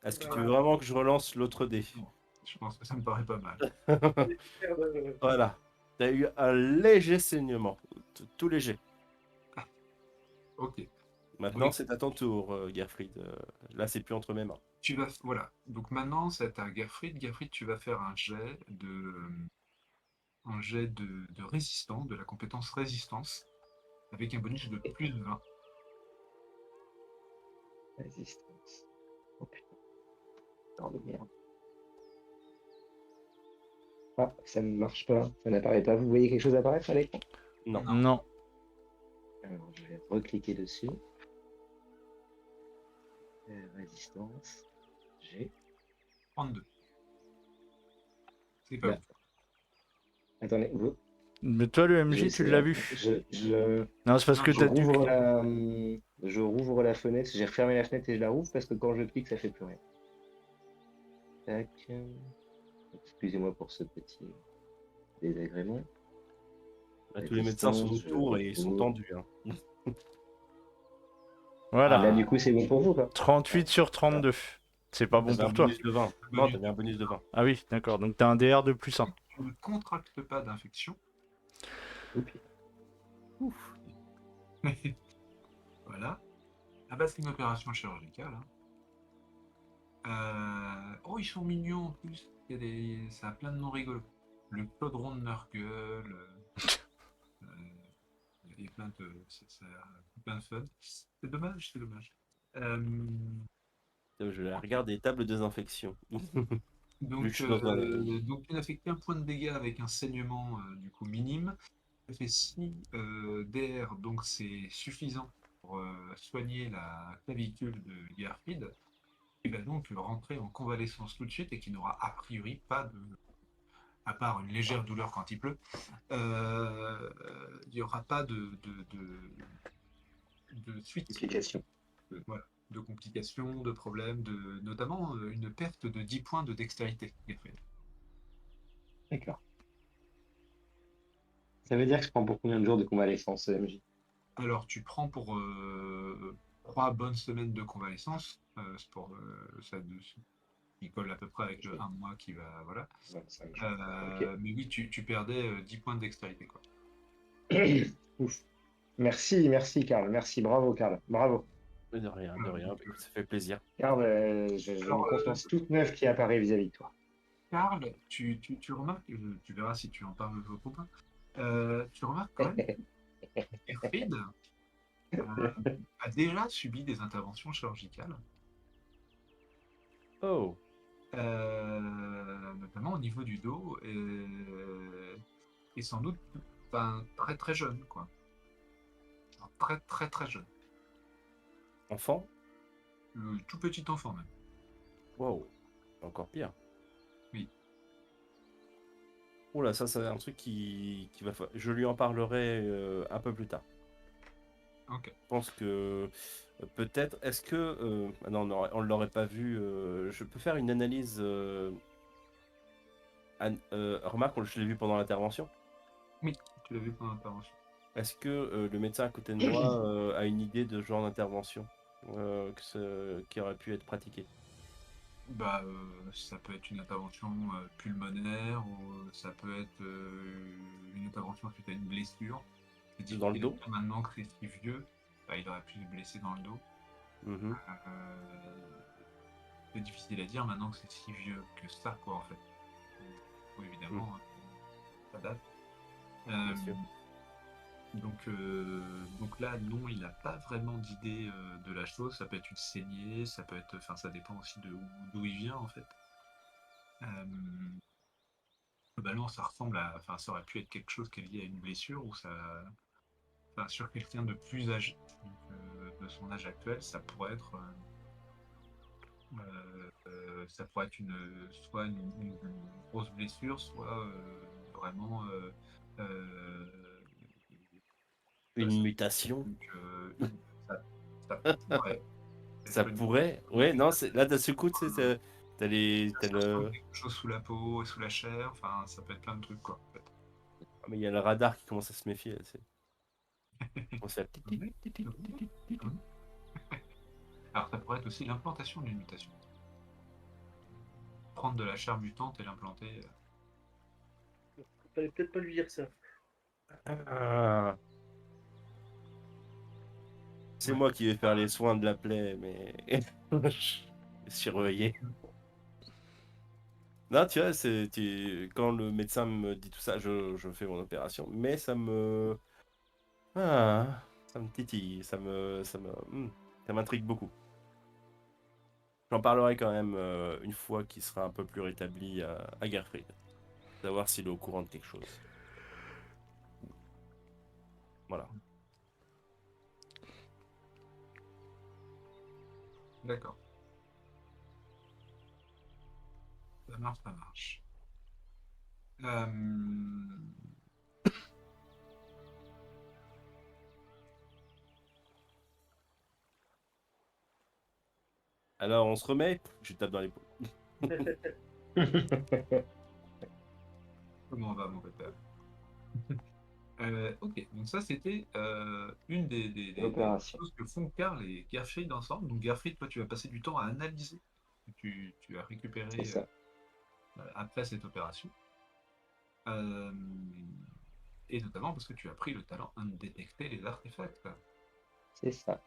Est-ce que tu veux Voilà. vraiment que je relance l'autre dé? Non, je pense que ça me paraît pas mal. Voilà. Tu as eu un léger saignement. Tout léger. Ok. Maintenant, Oui, c'est à ton tour, Gerfried. Là, c'est plus entre mes mains. voilà. Donc maintenant, c'est à Gerfried. Gerfried, tu vas faire un jet de un jet de résistance, de la compétence résistance, avec un bonus de plus de 20. Résistance. Oh putain. Oh, de merde. Ah, ça ne marche pas. Ça n'apparaît pas. Vous voyez quelque chose apparaître à l'écran? Non. Non. Alors, je vais recliquer dessus. Résistance. G. 32. C'est pas Bah, attendez, Mais toi, le MJ, tu l'as vu. Non, c'est parce que Non, t'as dû. je rouvre la fenêtre. J'ai refermé la fenêtre et je la rouvre parce que quand je clique, ça fait plus rien. Tac. Excusez-moi pour ce petit désagrément. Là, tous les médecins sont Résistance, autour et ils sont rouvre. tendus. Hein. Voilà. Là, du coup, c'est bon pour vous, quoi. 38 sur 32. C'est pas bon T'avais un pour toi. bonus de 20. Non, t'avais un bonus de 20. Ah oui, d'accord. Donc t'as un DR de plus 1. Tu ne contractes pas d'infection. Oups. Ouf. Voilà. Ah bah c'est une opération chirurgicale. Oh, ils sont mignons en plus. Ça a plein de noms rigolos. Le chaudron de Nurgle. Il y a plein de... ça a plein de fun. C'est dommage, c'est dommage. Je vais regarder table de désinfection. Donc, Je suis dans un- donc tu n'as fait qu'un point de dégâts avec un saignement du coup minime. Tu as fait 6 DR, donc c'est suffisant pour soigner la clavicule de Garfield. Il va donc rentrer en convalescence tout de suite et qui n'aura a priori pas de... à part une légère douleur quand il pleut, il n'y aura pas de suite, Explication. voilà, de complications, de problèmes, notamment une perte de 10 points de dextérité. D'accord. Ça veut dire que je prends pour combien de jours de convalescence, MJ? Alors, tu prends pour 3 bonnes semaines de convalescence, c'est pour ça qui colle à peu près avec le 1 mois qui va. Voilà. 25 jours. Ok. Mais oui, tu perdais 10 points de dextérité, quoi. Ouf. Merci, Karl. Merci, bravo, Karl. Bravo. De rien, de rien. Bah, écoute, ça fait plaisir. Karl, j'ai Alors, une confiance toute neuve qui apparaît vis-à-vis de toi. Karl, tu remarques, tu verras si tu en parles avec vos copains, tu remarques quand même que Fred a déjà subi des interventions chirurgicales, Oh, notamment au niveau du dos, et sans doute très très jeune, quoi. Genre très très très jeune. enfant? Tout petit enfant même. Wow, encore pire. Oui. Oula, ça c'est un truc qui va. Je lui en parlerai un peu plus tard. Ok. Je pense que peut-être. Est-ce que. Ah non, on ne l'aurait pas vu. Je peux faire une analyse. Remarque, je l'ai vu pendant l'intervention. Oui, tu l'as vu pendant l'intervention. Est-ce que le médecin à côté de moi a une idée de ce genre d'intervention qui aurait pu être pratiquée? Bah, ça peut être une intervention pulmonaire, ou ça peut être une intervention suite à une blessure. C'est Dans le difficile à dos? dire maintenant que c'est si vieux, bah, il aurait pu se blesser dans le dos. Mhm. C'est difficile à dire maintenant que c'est si vieux que ça, quoi, en fait. Oui, évidemment, ça date. Bien sûr. Donc là, non, il n'a pas vraiment d'idée de la chose. Ça peut être une saignée, ça peut être, enfin, ça dépend aussi d'où il vient, en fait. Globalement, ça ressemble à, enfin, ça aurait pu être quelque chose qui est lié à une blessure ou ça, enfin, sur quelqu'un de plus âgé, donc, de son âge actuel, ça pourrait être soit une grosse blessure, soit vraiment euh, Une mutation? donc, ça, ça pourrait. Ça être une- pourrait. Ouais, non, là d'un seul coup, tu sais, t'as ça se le. ressemble à quelque chose sous la peau et sous la chair, enfin, ça peut être plein de trucs, quoi, en fait. Ah, mais il y a le radar qui commence à se méfier. Là, on se fait Alors, ça pourrait être aussi l'implantation d'une mutation. Prendre de la chair mutante et l'implanter. Fallait peut-être pas lui dire ça. Ah. C'est Ouais. moi qui vais faire les soins de la plaie, mais surveiller. Non, tu vois, quand le médecin me dit tout ça, je fais mon opération, mais ça me titille, ça m'intrigue beaucoup. J'en parlerai quand même une fois qu'il sera un peu plus rétabli à Gerfried, savoir s'il est au courant de quelque chose. Voilà. D'accord. Ça marche, ça marche. Euh, Alors, on se remet, je tape dans l'épaule. Comment va mon pépère? Ok, donc ça c'était une des L'opération. choses que font Karl et Gerfried ensemble. Donc Gerfried, toi tu vas passer du temps à analyser ce que tu as C'est récupéré ça. après cette opération. Euh, et notamment parce que tu as pris le talent de détecter les artefacts. C'est ça.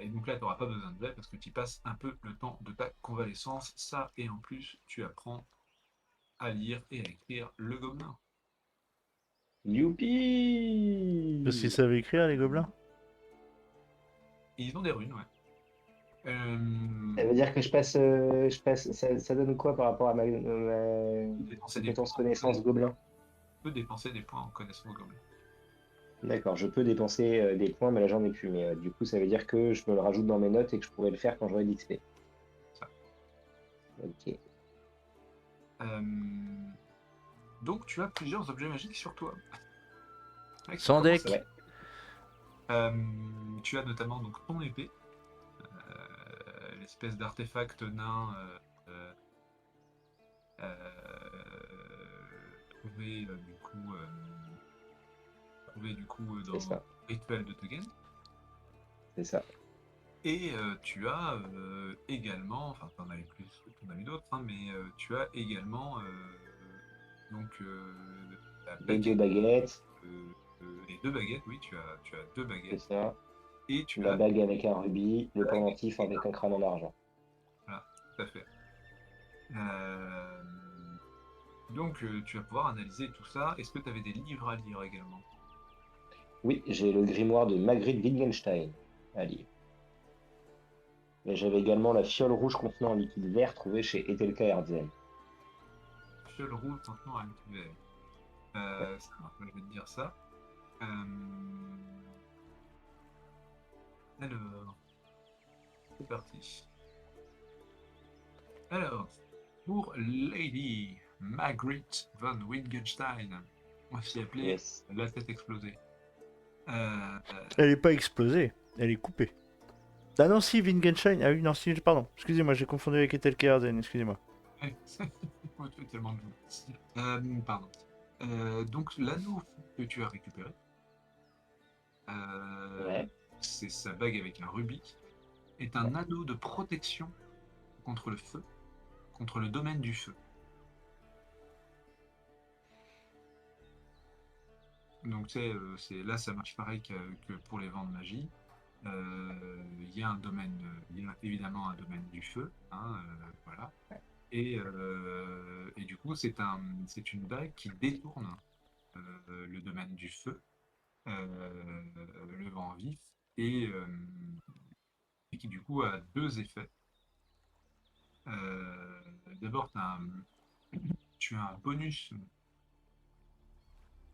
Et donc là, tu n'auras pas besoin de jet parce que tu passes un peu le temps de ta convalescence. Ça, et en plus, tu apprends à lire et à écrire le gobelin. Parce qu'ils Youpi! savaient écrire, les gobelins. Et ils ont des runes, ouais. Ça veut dire que ça donne quoi par rapport à ma Dépenser des compétence points, connaissance gobelin? peut dépenser des points en connaissance gobelin. D'accord, je peux dépenser des points, mais là j'en ai plus. Mais du coup, ça veut dire que je me le rajoute dans mes notes et que je pourrais le faire quand j'aurai d'XP. Ça. Ok. Euh, donc tu as plusieurs objets magiques sur toi. Ouais, qui Sans commencent deck. Ouais, tu as notamment donc ton épée, l'espèce d'artefact nain euh, trouvé c'est dans ça. le rituel de Tegen. C'est ça. Et tu as également, enfin t'en avais plus, t'en as eu d'autres, hein, mais tu as également donc la Les deux baguette, baguettes, les deux baguettes, oui, tu as deux c'est baguettes, ça. et tu La as bague avec un rubis, le bague pendentif et avec un crâne en argent. voilà, tout à fait. Euh, donc tu vas pouvoir analyser tout ça. Est-ce que tu avais des livres à lire également? Oui, j'ai le grimoire de Magritte Wittgenstein à lire. Mais j'avais également la fiole rouge contenant un liquide vert trouvé chez Etelka Herzen. Fiole rouge maintenant à l'hiver. Ouais, Ça marche, je vais te dire ça. Euh, alors, c'est parti. Alors, pour Lady Margaret von Wittgenstein, aussi appelée yes. la tête explosée. Euh, Elle est pas explosée, elle est coupée. Ah non, si, Wittgenstein. Ah oui, non, si, pardon. Excusez-moi, j'ai confondu avec Etelkearden, excusez-moi. on fait tellement de vous. Pardon. Donc, l'anneau que tu as récupéré, euh, Ouais, c'est sa bague avec un rubis, est ouais. un anneau de protection contre le feu, contre le domaine du feu. Donc, là, ça marche pareil que pour les vents de magie. Il y a un domaine, il y a évidemment un domaine du feu, hein, voilà. Et du coup, c'est une bague qui détourne le domaine du feu, le vent vif, et, euh, et qui du coup a deux effets. D'abord, tu as un bonus,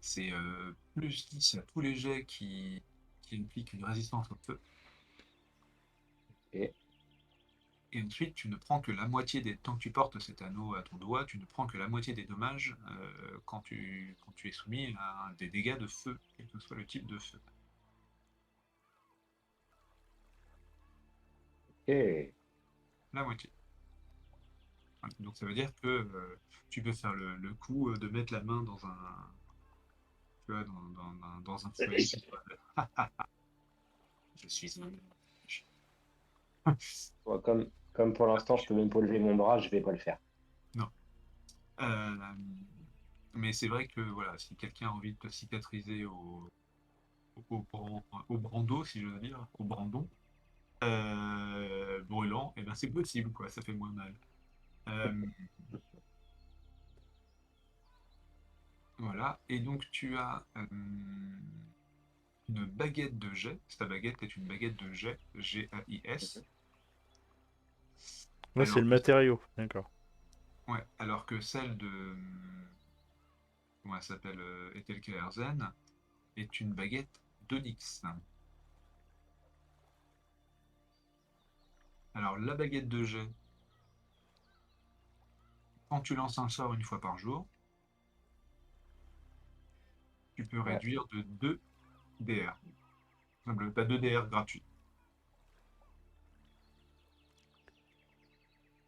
c'est plus 10 à tous les jets qui impliquent une résistance au feu. Et Et ensuite, tu ne prends que la moitié des... Tant que tu portes cet anneau à ton doigt, tu ne prends que la moitié des dommages quand tu es soumis à des dégâts de feu, quel que soit le type de feu. ok. La moitié. Voilà. Donc ça veut dire que tu peux faire le coup de mettre la main dans un, tu vois, dans un feu. Je suis un... Bon, comme pour l'instant, je peux même pas lever mon bras, je vais pas le faire. Non. Euh, mais c'est vrai que voilà, si quelqu'un a envie de te cicatriser au brando, si je veux dire, au brandon, brûlant, et ben c'est possible, quoi, ça fait moins mal. Euh, voilà. Et donc, tu as une baguette de jet. Ta baguette est une baguette de jet, G-A-I-S. Ouais, c'est Alors le que, matériau, d'accord. ouais, alors que celle de, comment elle s'appelle, Etelka Erzen, est une baguette d'onyx. Alors, la baguette de jet, quand tu lances un sort une fois par jour, tu peux Ouais. réduire de 2 DR. Tu as 2 DR gratuits.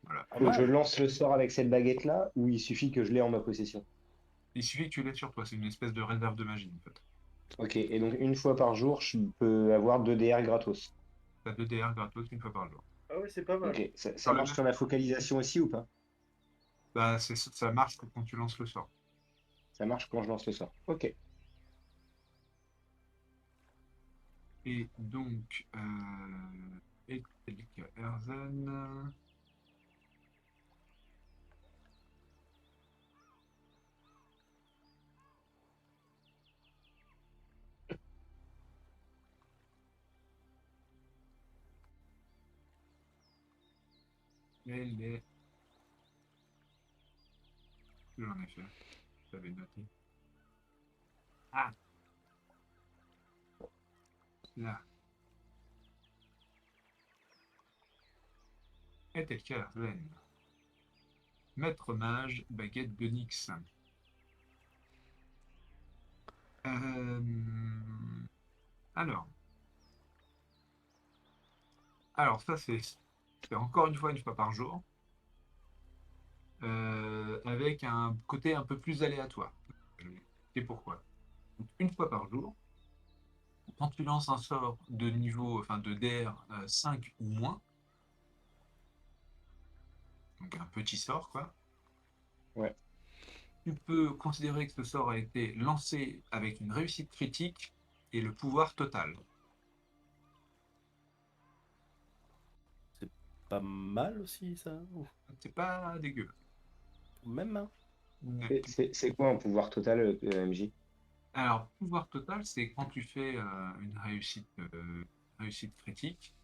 Voilà. Pas Faut que je mal. lance le sort avec cette baguette-là ou il suffit que je l'ai en ma possession? Il suffit que tu l'aies sur toi, c'est une espèce de réserve de magie en fait. Ok, et donc une fois par jour, je peux avoir 2 DR gratos. Tu as 2 DR gratos une fois par jour. Ah ouais, c'est pas mal. Ok, ça Sur le marche même, sur la focalisation aussi ou pas? bah, ça marche que quand tu lances le sort. Ça marche quand je lance le sort. Ok. Et donc, Etelka Erzen, elle est. J'en ai fait, j'avais noté. Ah, là. Etelka Erzen. Maître mage, baguette d'onyx. Euh, alors, alors ça c'est encore une fois par jour, avec un côté un peu plus aléatoire. Je vais expliquer pourquoi. Donc, une fois par jour, quand tu lances un sort de niveau, enfin de DR 5 ou moins, donc un petit sort quoi, Ouais. tu peux considérer que ce sort a été lancé avec une réussite critique et le pouvoir total. C'est pas mal aussi, ça. C'est pas dégueu. Même, hein. Ouais. C'est quoi un pouvoir total, MJ? Alors, pouvoir total, c'est quand tu fais une réussite critique,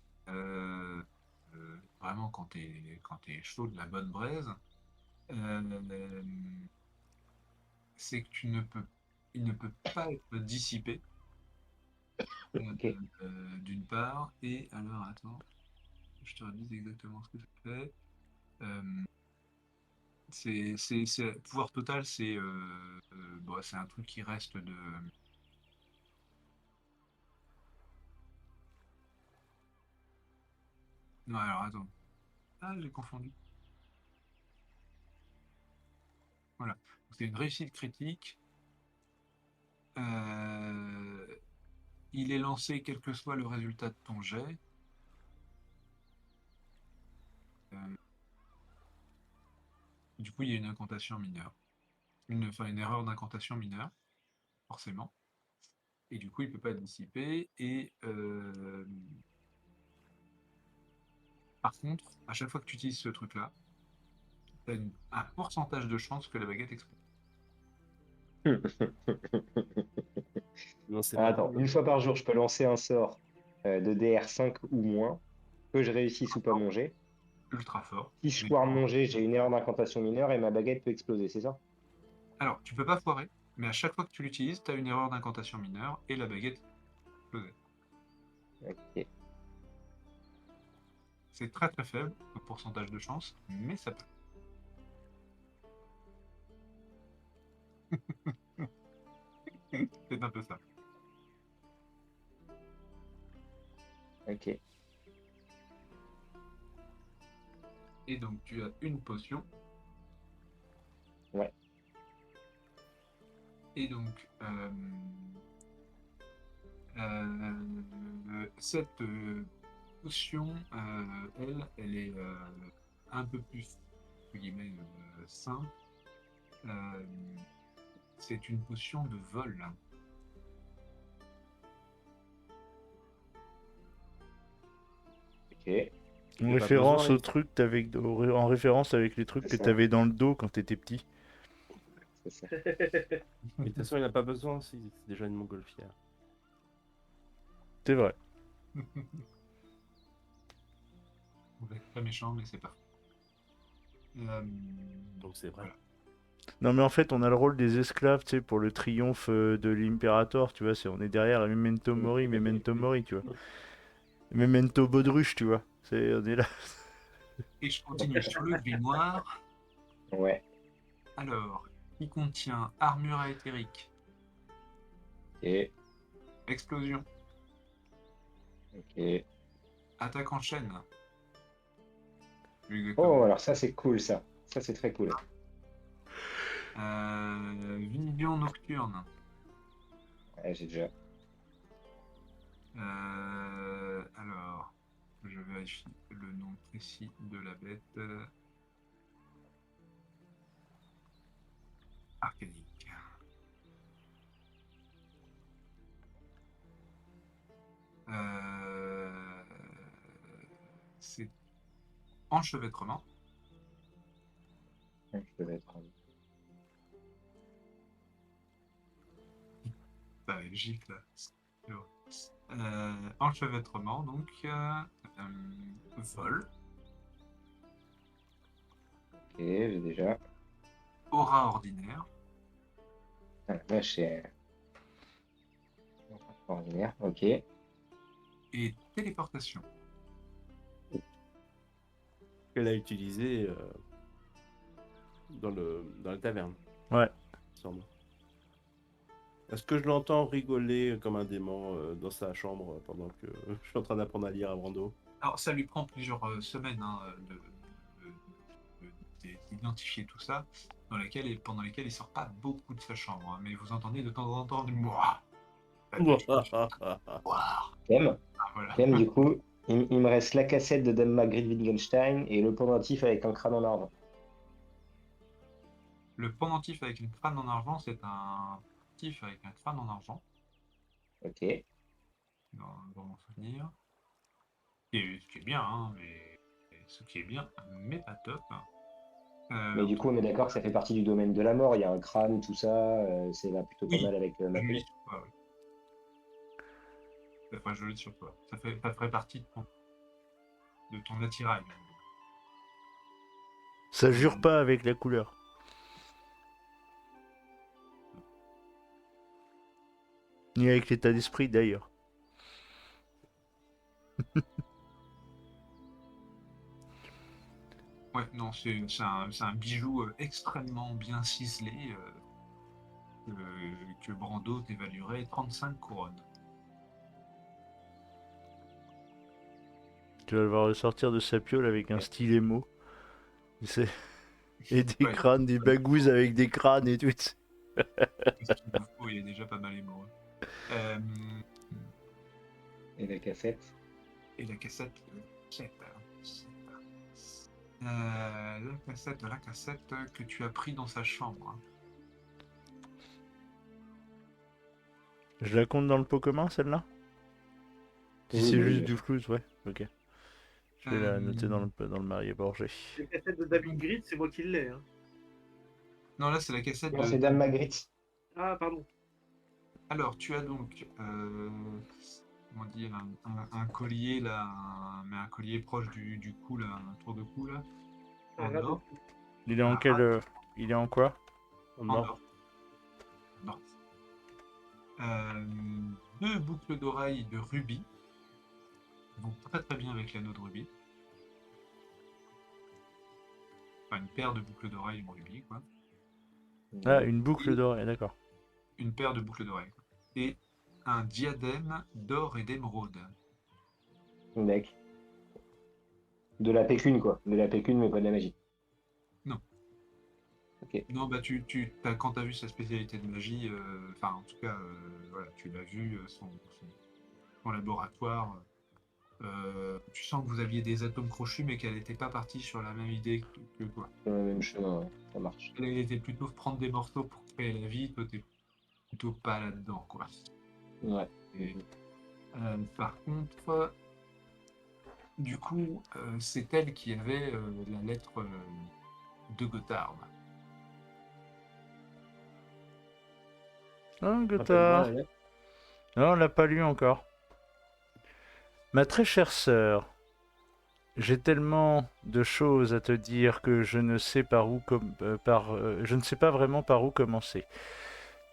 vraiment quand t'es chaud de la bonne braise, euh, c'est que il ne peut pas être dissipé, Ok. d'une part, et alors, attends, je te redis exactement ce que ça fait. Euh, pouvoir total, bon, c'est un truc qui reste de. Non, alors attends. Ah, j'ai confondu. Voilà. C'est une réussite critique. Euh, il est lancé quel que soit le résultat de ton jet. Euh, du coup, il y a une incantation mineure. Enfin, une erreur d'incantation mineure, forcément. Et du coup, il ne peut pas être dissipé. Et par contre, à chaque fois que tu utilises ce truc-là, tu as un pourcentage de chance que la baguette explose. Non, c'est Ah, pas attends, mal. une fois par jour, je peux lancer un sort de DR5 ou moins, que je réussisse ou pas mon jet. Ultra fort. Si je Mais foire mon jet, j'ai une erreur d'incantation mineure et ma baguette peut exploser, c'est ça? alors, tu peux pas foirer, mais à chaque fois que tu l'utilises, tu as une erreur d'incantation mineure et la baguette explose. Ok. C'est très très faible, le pourcentage de chance, mais ça peut. C'est un peu ça. Ok. Et donc, tu as une potion. Ouais. Et donc, cette potion, elle est un peu plus, entre guillemets, simple. Euh, c'est une potion de vol. Ok. En J'ai pas référence besoin, aux trucs en référence avec les trucs C'est que ça. t'avais dans le dos quand t'étais petit. C'est ça. mais de toute façon, il n'a pas besoin, c'est déjà une montgolfière. C'est vrai. Vous êtes très méchant, mais c'est pas faux. Donc c'est vrai. Voilà. Non mais en fait on a le rôle des esclaves, tu sais, pour le triomphe de l'impérator, tu vois, on est derrière Memento Mori, Memento Mori, tu vois. Memento Baudruche, tu vois. On est là. Et je continue sur le grimoire. Ouais. Alors, qui contient armure éthérique, Ok. explosion, Ok. attaque en chaîne. Plus Oh, exactement. alors ça, c'est cool, ça. Ça, c'est très cool. Vision nocturne. Ouais, j'ai déjà. Alors, je vérifie le nom précis de la bête. Arcanique. C'est enchevêtrement. Je devais être. Bah, gifle. Enchevêtrement, donc vol, Ok, j'ai déjà. aura ordinaire, Ah, la vache, c'est ordinaire. Ok. et téléportation. Elle a utilisé dans la taverne. Ouais. Sûrement. Est-ce que je l'entends rigoler comme un dément dans sa chambre pendant que je suis en train d'apprendre à lire à Brando? Alors, ça lui prend plusieurs semaines hein, d'identifier tout ça, pendant lesquelles il sort pas beaucoup de sa chambre. Hein, mais vous entendez de temps en temps du mouah. Thème. Voilà. Thème, du coup, il me reste la cassette de Dame Margrethe Wittgenstein et le pendentif avec un crâne en argent. Le pendentif avec une crâne en argent, c'est un pendentif avec un crâne en argent, Ok. dans mon souvenir. Ce qui est bien, hein, mais ce qui est bien, mais pas top. Mais du coup, on est d'accord que ça fait partie du domaine de la mort. Il y a un crâne, tout ça. C'est là plutôt pas Oui, mal avec ma je lis clé. sur toi, oui. Enfin, je lis sur toi. Ça ferait partie de ton attirail. Ça jure pas avec la couleur. Ni avec l'état d'esprit d'ailleurs. Ouais, non, c'est un bijou extrêmement bien ciselé que Brando t'évaluerait 35 couronnes. Tu vas le voir ressortir de sa piole avec un stylet mot. Tu sais. Et des Ouais, crânes, des bagouses avec des crânes et tout. ce qu'il nous faut, il est déjà pas mal émoureux. Et la cassette. Et la cassette, la cassette que tu as pris dans sa chambre. Hein. Je la compte dans le pot commun, celle-là? Si Oui, c'est oui, juste bien du sûr. flouze, ouais. Ok. Je vais la noter dans le Marié Borgé. Les cassettes de David Grid, c'est moi qui l'ai. Hein. Non, là, c'est la cassette Non, de... c'est Dame Magritte. Ah, pardon. Alors, tu as donc, comment dire, un collier, là, mais un collier proche du cou, là, un tour de cou, là, Un en rat de or, fou. Il est en un quel. rat Il est en quoi? En en or. or. En or. Deux boucles d'oreilles de rubis, qui vont très très bien avec l'anneau de rubis. Enfin, une paire de boucles d'oreilles en rubis, quoi. Ah, une boucle Et d'oreille, d'accord. une paire de boucles d'oreilles, quoi. Et un diadème d'or et d'émeraude. Mec. De la pécune, quoi. De la pécune, mais pas de la magie. Non. Ok. Non, bah quand t'as vu sa spécialité de magie, enfin en tout cas, voilà, tu l'as vu, son laboratoire, tu sens que vous aviez des atomes crochus, mais qu'elle n'était pas partie sur la même idée que toi. Sur le même chemin, ouais. Ça marche. Elle était plutôt prendre des morceaux pour créer la vie, toi t'es plutôt pas là-dedans, quoi. Ouais. Et, par contre, Du coup, c'est elle qui avait la lettre de Gothard. Ah, Rappelle-moi Gothard. la lettre. Non, on l'a pas lu encore. Ma très chère sœur, j'ai tellement de choses à te dire que je ne sais je ne sais pas vraiment par où commencer.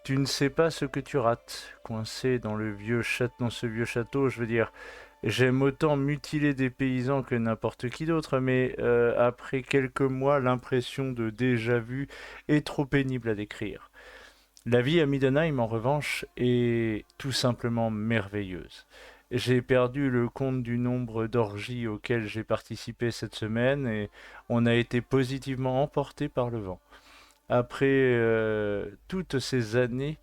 Tu ne sais pas ce que tu rates, coincé dans ce vieux château, je veux dire. J'aime autant mutiler des paysans que n'importe qui d'autre, mais après quelques mois, l'impression de déjà-vu est trop pénible à décrire. La vie à Middenheim, en revanche, est tout simplement merveilleuse. J'ai perdu le compte du nombre d'orgies auxquelles j'ai participé cette semaine et on a été positivement emporté par le vent. Après toutes ces années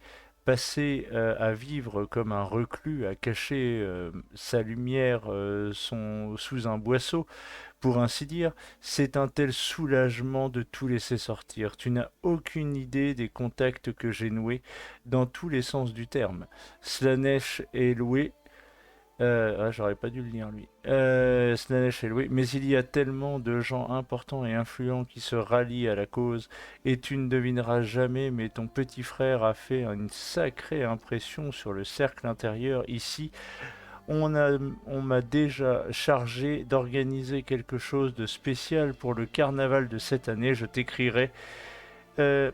passées à vivre comme un reclus, à cacher sa lumière sous un boisseau, pour ainsi dire, c'est un tel soulagement de tout laisser sortir. Tu n'as aucune idée des contacts que j'ai noués dans tous les sens du terme. Slanesh est loué. J'aurais pas dû le lire lui. Slanesh est loué, mais il y a tellement de gens importants et influents qui se rallient à la cause, et tu ne devineras jamais, mais ton petit frère a fait une sacrée impression sur le cercle intérieur ici. On m'a déjà chargé d'organiser quelque chose de spécial pour le carnaval de cette année. Je t'écrirai euh,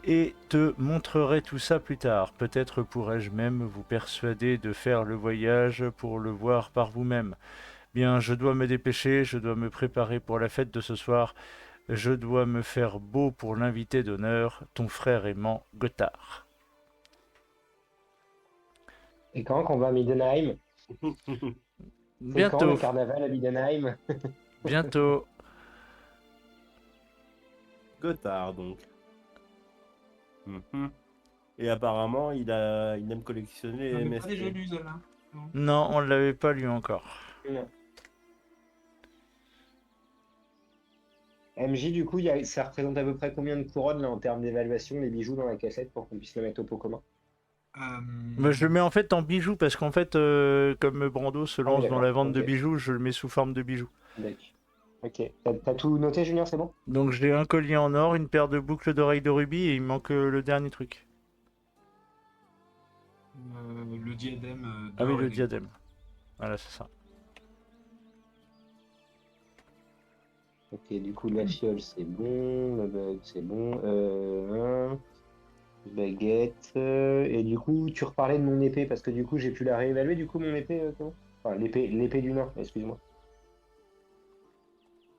et te montrerai tout ça plus tard. Peut-être pourrai-je même vous persuader de faire le voyage pour le voir par vous-même. Bien, je dois me dépêcher, je dois me préparer pour la fête de ce soir. Je dois me faire beau pour l'invité d'honneur, ton frère aimant Gothard. Et quand va à Middenheim? C'est quand le Bientôt, carnaval à Middenheim? bientôt. Gothard, donc. Mhm. Et apparemment, il aime collectionner On les n'avait pas déjà MST. lu celle-là. Non. Non, on ne l'avait pas lu encore. Non. MJ, du coup, ça représente à peu près combien de couronnes là, en termes d'évaluation, les bijoux dans la cassette pour qu'on puisse le mettre au pot commun? Moi, je le mets en fait en bijoux parce qu'en fait, comme Brando se Ah oui, lance dans d'accord. la vente Ok. de bijoux, je le mets sous forme de bijoux. D'accord. Ok. T'as tout noté, Julien, c'est bon? Donc j'ai un collier en or, une paire de boucles d'oreilles de rubis et il me manque le dernier truc. Le diadème Ah oui, d'or et le d'émeraude. diadème. Voilà, c'est ça. Ok, du coup, la fiole, c'est bon. La bague, c'est bon. Baguette. Et du coup, tu reparlais de mon épée parce que du coup, j'ai pu la réévaluer. Du coup, mon épée, comment? Enfin, l'épée du nain, excuse-moi.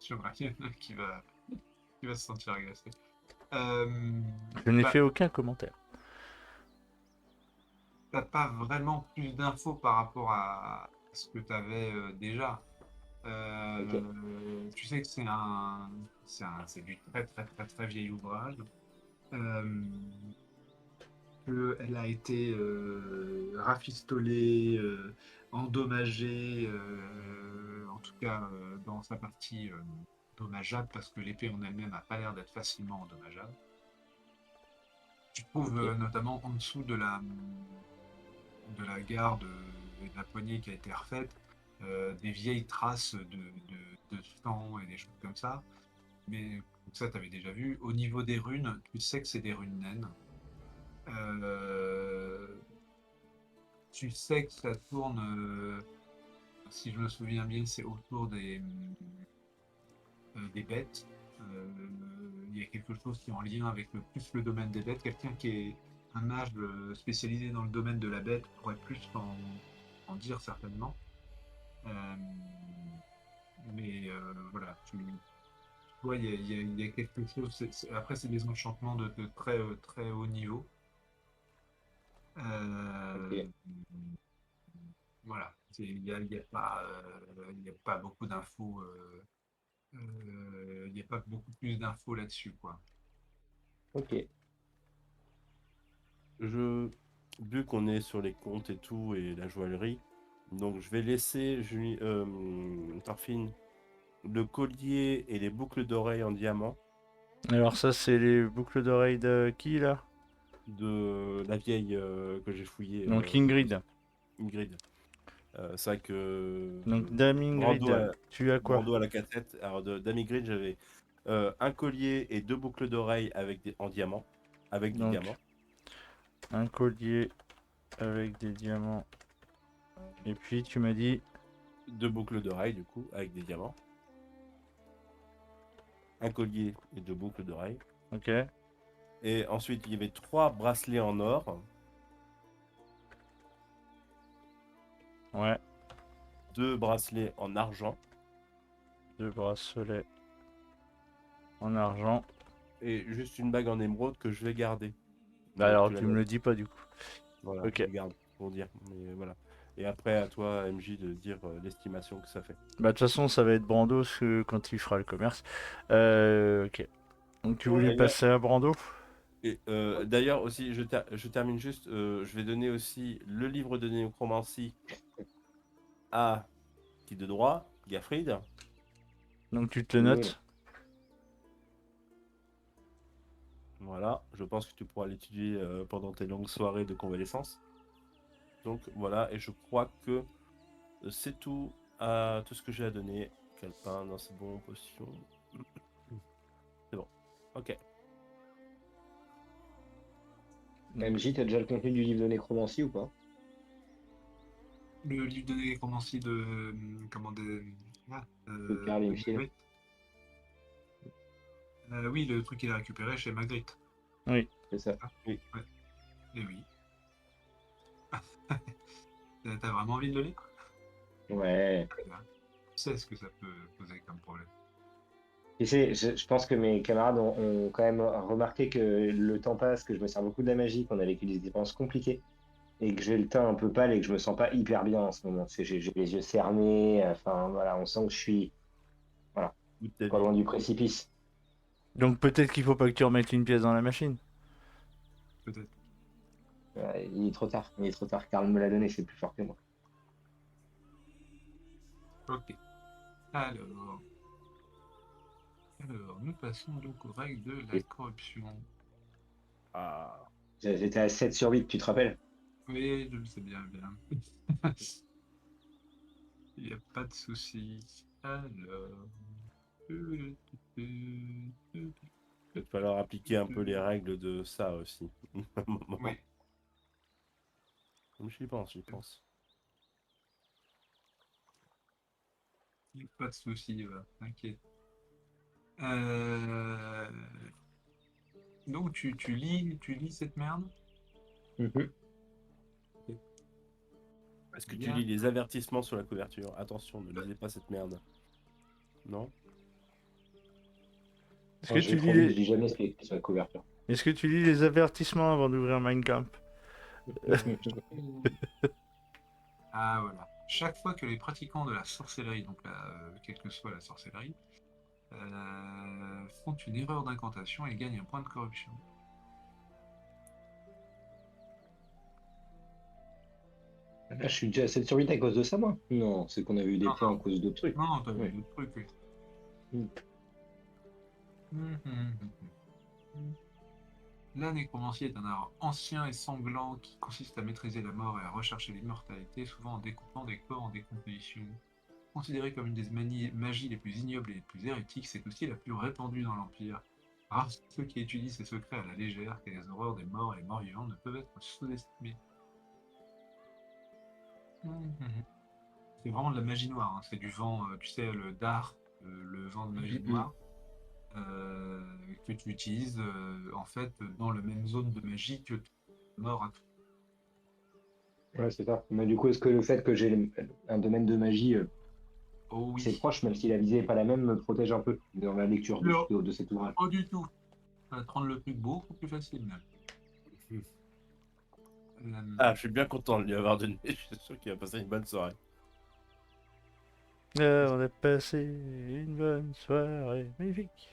Je vois qu'il y en a qui va se sentir agressé. Euh, Je n'ai bah, fait aucun commentaire. t'as pas vraiment plus d'infos par rapport à ce que tu avais déjà. Ok. Tu sais que c'est du très très très très vieil ouvrage. Elle a été rafistolée, endommagée, en tout cas dans sa partie dommageable, parce que l'épée en elle-même n'a pas l'air d'être facilement endommageable. Tu trouves Ok. notamment en dessous de la garde et de la poignée qui a été refaite, des vieilles traces de sang et des choses comme ça. Mais ça, tu avais déjà vu. Au niveau des runes, tu sais que c'est des runes naines. Euh, Tu sais que ça tourne, si je me souviens bien, c'est autour des bêtes. Euh, il y a quelque chose qui est en lien avec plus le domaine des bêtes. Quelqu'un qui est un mage spécialisé dans le domaine de la bête pourrait plus en dire certainement. Euh, mais voilà, tu vois, il y a quelque chose. Après, c'est des enchantements de très, très haut niveau. Euh, Ok. voilà, il y a pas beaucoup d'infos. Il n'y a pas beaucoup plus d'infos là-dessus, quoi. Ok. Vu qu'on est sur les comptes et tout et la joaillerie, donc je vais laisser Thorfinn le collier et les boucles d'oreilles en diamant Alors ça, c'est les boucles d'oreilles de qui là? de la vieille que j'ai fouillée, Donc Ingrid. Ingrid. C'est vrai que Donc, Dame Ingrid, Brando à, tu as quoi? Brando à la cassette. Alors, Dame Ingrid, j'avais un collier et 2 boucles d'oreilles en diamant, avec des Donc, diamants. un collier avec des diamants. Et puis, tu m'as dit, 2 boucles d'oreilles, du coup, avec des diamants. Un collier et 2 boucles d'oreilles. ok, Et ensuite, il y avait 3 bracelets en or, ouais, 2 bracelets en argent, 2 bracelets en argent. et juste une bague en émeraude que je vais garder. Bah Donc, alors, tu la tu me donnes. le dis pas du coup. Voilà, Ok, je garde pour dire. Mais voilà. Et après, à toi, MJ, de dire l'estimation que ça fait. bah de toute façon, ça va être Brando quand il fera le commerce. Ok, donc tu voulais D'ailleurs, passer à Brando? et, d'ailleurs aussi, je termine juste. Je vais donner aussi le livre de nécromancie à qui de droit, Gafrid. Donc tu te le Cool. notes? Voilà, je pense que tu pourras l'étudier pendant tes longues soirées de convalescence. Donc voilà, et je crois que c'est tout, tout ce que j'ai à donner. Calepin, non, c'est bon, potion. C'est bon. Ok. MJ, t'as déjà le contenu du livre de nécromancie ou pas? Le livre de nécromancie de. Comment de. De Karl De Himfil. Magritte. Oui, le truc qu'il a récupéré chez Magritte. Oui. C'est ça. Oui. Ouais. Et oui. T'as vraiment envie de le lire? Ouais. Tu sais ce que ça peut poser comme problème. Tu sais, je pense que mes camarades ont quand même remarqué que le temps passe, que je me sers beaucoup de la magie, qu'on a vécu des dépenses compliquées, et que j'ai le teint un peu pâle et que je me sens pas hyper bien en ce moment. Tu sais, j'ai les yeux cernés, enfin voilà, on sent que je suis voilà, Toute ta pas vie. loin du précipice. Donc peut-être qu'il faut pas que tu remettes une pièce dans la machine. Peut-être. Il est trop tard, il est trop tard. Karl me l'a donné, c'est plus fort que moi. Ok. Alors. Alors, nous passons donc aux règles de la Et corruption. Ah. j'étais à 7 sur 8, tu te rappelles? Oui, je le sais bien, bien. Il n'y a pas de souci. Alors. Il va falloir appliquer un peu les règles de ça aussi. À un moment. Oui. Comme j'y pense, j'y pense. Il n'y a pas de souci, t'inquiète. Euh, Donc tu lis cette merde? Mhm. Est-ce que tu Bien. lis les avertissements sur la couverture? Attention, ne lisez pas cette merde. Non? Est-ce que Moi, je vais tu trop lis vite, je les... lis jamais ce qui est écrit sur la couverture. Est-ce que tu lis les avertissements avant d'ouvrir Mein Kampf? Ah voilà. Chaque fois que les pratiquants de la sorcellerie, donc quelle que soit la sorcellerie, font une erreur d'incantation, ils gagnent un point de corruption. Là, je suis déjà à 7 sur 8 à cause de ça, moi. Non, c'est qu'on a vu des Non, points à cause d'autres trucs. non, t'as vu Oui. d'autres trucs. Oui. Mm. La nécromancie est un art ancien et sanglant qui consiste à maîtriser la mort et à rechercher l'immortalité, souvent en découpant des corps en décomposition. Considérée comme une des magies les plus ignobles et les plus hérétiques, c'est aussi la plus répandue dans l'Empire. Rares sont ceux qui étudient ces secrets à la légère, car les horreurs des morts et les morts vivants ne peuvent être sous-estimées. C'est vraiment de la magie noire, hein. C'est du vent, tu sais, le dard, le vent de magie noire, que tu utilises en fait dans la même zone de magie que mort à tout. Ouais, c'est ça. Mais du coup, est-ce que le fait que j'ai un domaine de magie Oh assez oui. proche, même si la visée n'est pas la même, me protège un peu dans la lecture de, Non, de cet ouvrage? pas du tout. Ça va te rendre le truc beaucoup plus facile même. Ah, je suis bien content de lui avoir donné. Je suis sûr qu'il va passer une bonne soirée. On a passé une bonne soirée. Magnifique.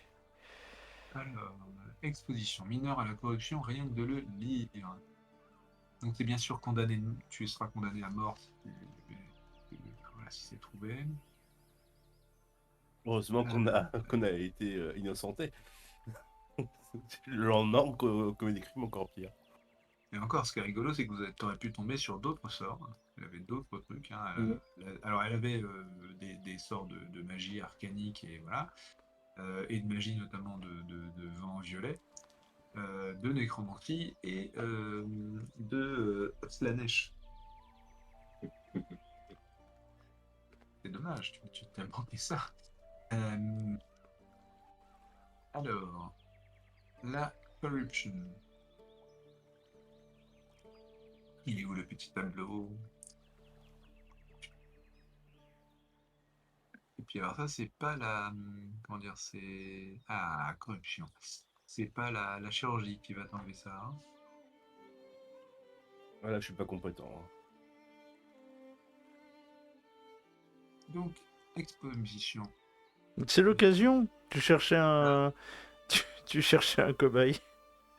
Alors, exposition mineure à la corruption, rien que de le lire. Donc c'est bien sûr condamné, tu seras condamné à mort voilà, si c'est trouvé. Heureusement qu'on a été innocenté. Le lendemain, on commet des crimes encore pires. Et encore, ce qui est rigolo, c'est que tu aurais pu tomber sur d'autres sorts. Elle avait d'autres trucs. Hein. Mhm. Alors, elle avait des sorts de magie arcanique et voilà, et de magie notamment de vent violet, de nécromancie et de Slanesh. C'est dommage, tu t'as manqué ça. Euh, alors, la corruption. Il est où le petit tableau? Et puis alors ça, c'est pas la... Comment dire, c'est... Ah, corruption. C'est pas la chirurgie qui va t'enlever ça. Hein. Voilà, je suis pas compétent. Hein. Donc, exposition. C'est l'occasion. Tu cherchais un. Tu cherchais un cobaye.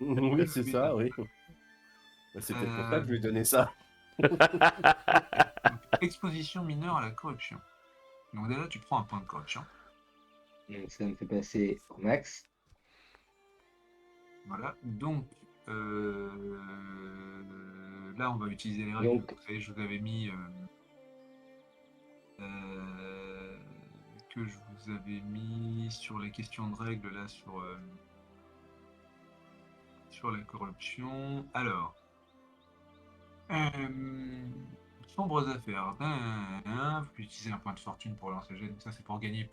Oui, c'est ça, oui. Bah, c'est peut-être pour ça que je lui ai donné ça. Donc, exposition mineure à la corruption. Donc déjà, tu prends un point de corruption. Donc ça me fait passer au max. Voilà. Donc, là, on va utiliser les règles. Donc- Vous savez, je vous avais mis... que je vous avais mis sur les questions de règles, là, sur la corruption. Alors, sombres affaires. Vous pouvez utiliser un point de fortune pour lancer le jet. Donc ça, c'est pour gagner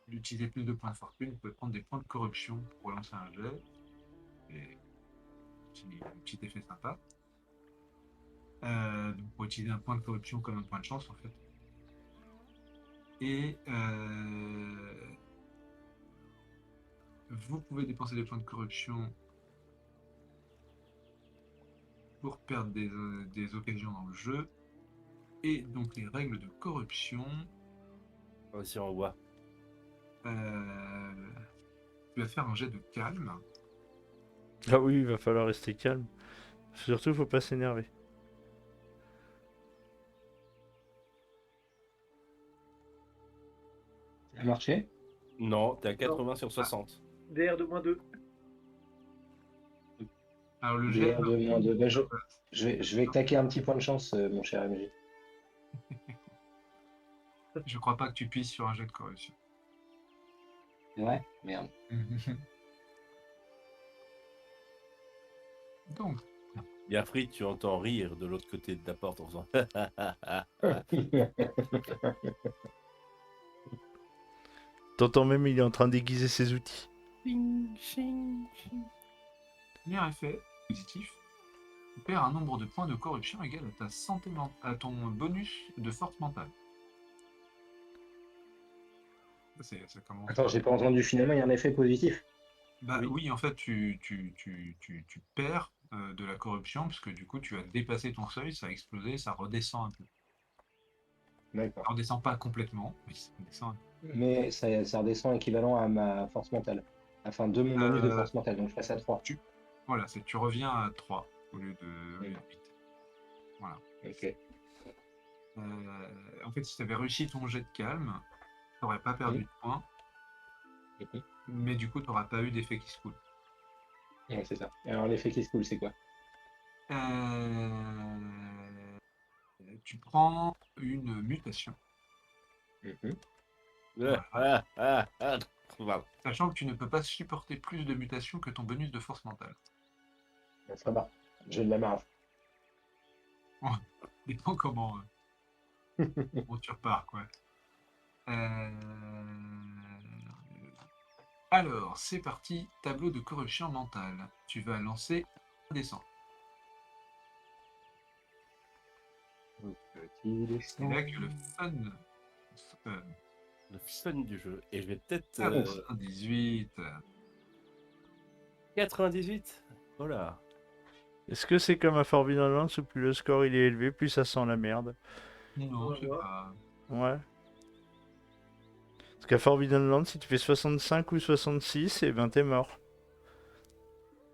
d'utiliser plus de points de fortune. Vous pouvez prendre des points de corruption pour lancer un jet. Et un petit effet sympa. Donc pour utiliser un point de corruption comme un point de chance, en fait. Et vous pouvez dépenser des points de corruption pour perdre des occasions dans le jeu. Et donc les règles de corruption, Aussi, on voit. tu vas faire un jet de calme. Ah oui, il va falloir rester calme. Surtout, faut pas s'énerver. Ça a marché? Non, t'es à 80 sur 60. DR de -2. Alors le jet, DR de -2. Bah, je vais claquer un petit point de chance, mon cher MJ. je crois pas que tu puisses sur un jet de corruption. Ouais, merde. Donc, Biafri, tu entends rire de l'autre côté de la porte en faisant. T'entends même, il est en train d'aiguiser ses outils. premier effet positif, tu perds un nombre de points de corruption égal à ta santé à ton bonus de force mentale. Ça commence. Attends, j'ai pas entendu finalement, il y a un effet positif. Bah Oui. oui, en fait, tu perds de la corruption, parce que du coup, tu as dépassé ton seuil, ça a explosé, ça redescend un peu. D'accord. Ça redescend pas complètement, mais ça redescend un peu. Mais ça redescend équivalent à ma force mentale. Enfin, de mon bonus de force mentale, donc je passe à 3. Voilà, tu reviens à 3 au lieu de 8. Voilà. Ok. En fait, si tu avais réussi ton jet de calme, tu n'aurais pas perdu de points, mais du coup, tu n'auras pas eu d'effet qui se coule. Ouais, c'est ça. Alors, l'effet qui se coule, c'est quoi? Tu prends une mutation, Voilà. sachant que tu ne peux pas supporter plus de mutations que ton bonus de force mentale. Ça va. J'ai de la marge. Dépend comment tu repars, quoi. Alors, c'est parti, tableau de corruption mentale. Tu vas lancer un dessin. C'est là que le fun. Le fun du jeu. Et je vais peut-être. 98. 98. Voilà. Est-ce que c'est comme à Forbidden Lands où plus le score il est élevé, plus ça sent la merde? Non, c'est pas. Ouais. Parce qu'à Forbidden Lands, si tu fais 65 ou 66, et ben t'es mort.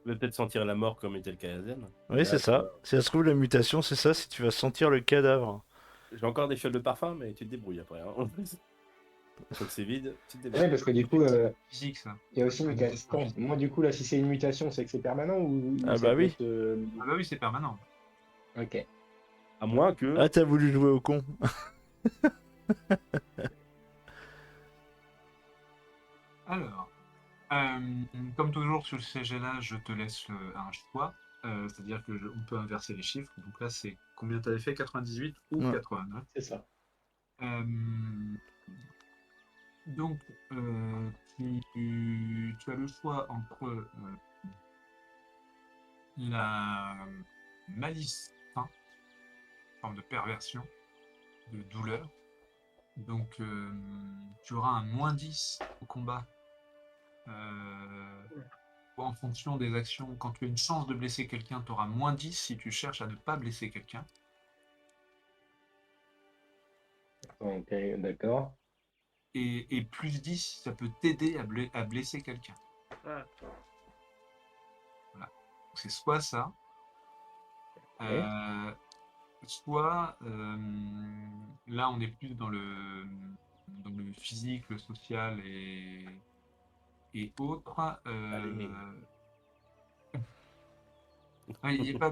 Je vais peut-être sentir la mort comme était le cas à Zen. Oui, c'est ça. Si ça se trouve, la mutation, c'est ça, si tu vas sentir le cadavre. J'ai encore des fioles de parfum, mais tu te débrouilles après. Hein. Une fois que c'est vide, tu te débrouilles. Ouais, parce que du coup, Physique, ça. il y a aussi une question. Moi, du coup, là, si c'est une mutation, c'est que c'est permanent ou Ah ça bah peut oui. être, Ah bah oui, c'est permanent. Ok. À moins que. Ah, t'as voulu jouer au con. Alors, comme toujours sur ce CG-là, je te laisse un choix. C'est-à-dire on peut inverser les chiffres. Donc là, c'est combien tu avais fait, 98 ou Ouais. 89. C'est ça. Euh, donc, tu as le choix entre la malice, fin, forme de perversion, de douleur. Donc, tu auras un -10 au combat. En fonction des actions, quand tu as une chance de blesser quelqu'un, tu auras -10 si tu cherches à ne pas blesser quelqu'un. Ok, d'accord. Et +10 si ça peut t'aider à blesser quelqu'un. Ah, Voilà. Donc, c'est soit ça, Ouais. soit là on est plus dans le physique, le social et autres. Allez. Il n'y a pas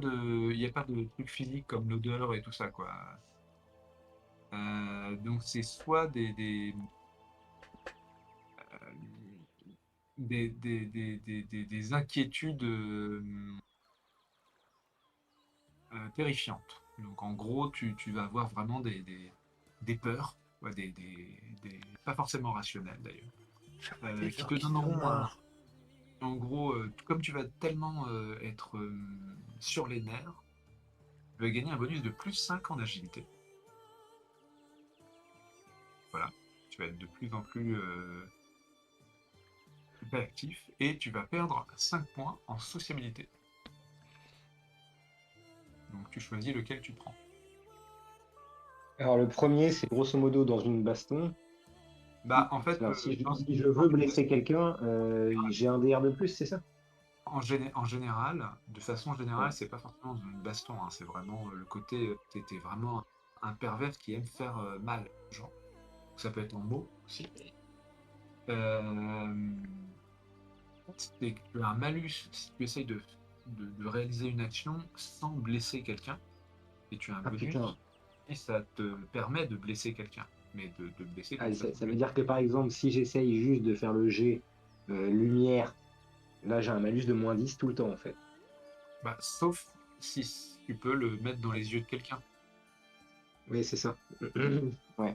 de truc physique comme l'odeur et tout ça, quoi. Donc c'est soit des inquiétudes terrifiantes. Donc en gros, tu vas avoir vraiment des peurs, ouais, pas forcément rationnelles d'ailleurs, Des qui gens te qui sont donneront morts. en gros, comme tu vas tellement être sur les nerfs, tu vas gagner un bonus de +5 en agilité. Voilà, tu vas être de plus en plus actif et tu vas perdre 5 points en sociabilité. Donc tu choisis lequel tu prends. Alors le premier, c'est grosso modo dans une baston. Bah en fait, Alors, si dans, si je dans veux une blesser quelqu'un, j'ai un DR de plus, c'est ça? En général, de façon générale, Ouais. c'est pas forcément une baston, hein, c'est vraiment le côté, t'es vraiment un pervers qui aime faire mal, genre. Ça peut être en mots aussi. Euh, c'est que tu as un malus si tu essayes de réaliser une action sans blesser quelqu'un, et tu as un Ah putain. bonus et ça te permet de blesser quelqu'un, mais de blesser Ah, d'une façon ça veut légère. dire que par exemple, si j'essaye juste de faire le jet lumière, là j'ai un malus de -10 tout le temps en fait. Bah, sauf si tu peux le mettre dans les yeux de quelqu'un. Oui, c'est ça. Ouais,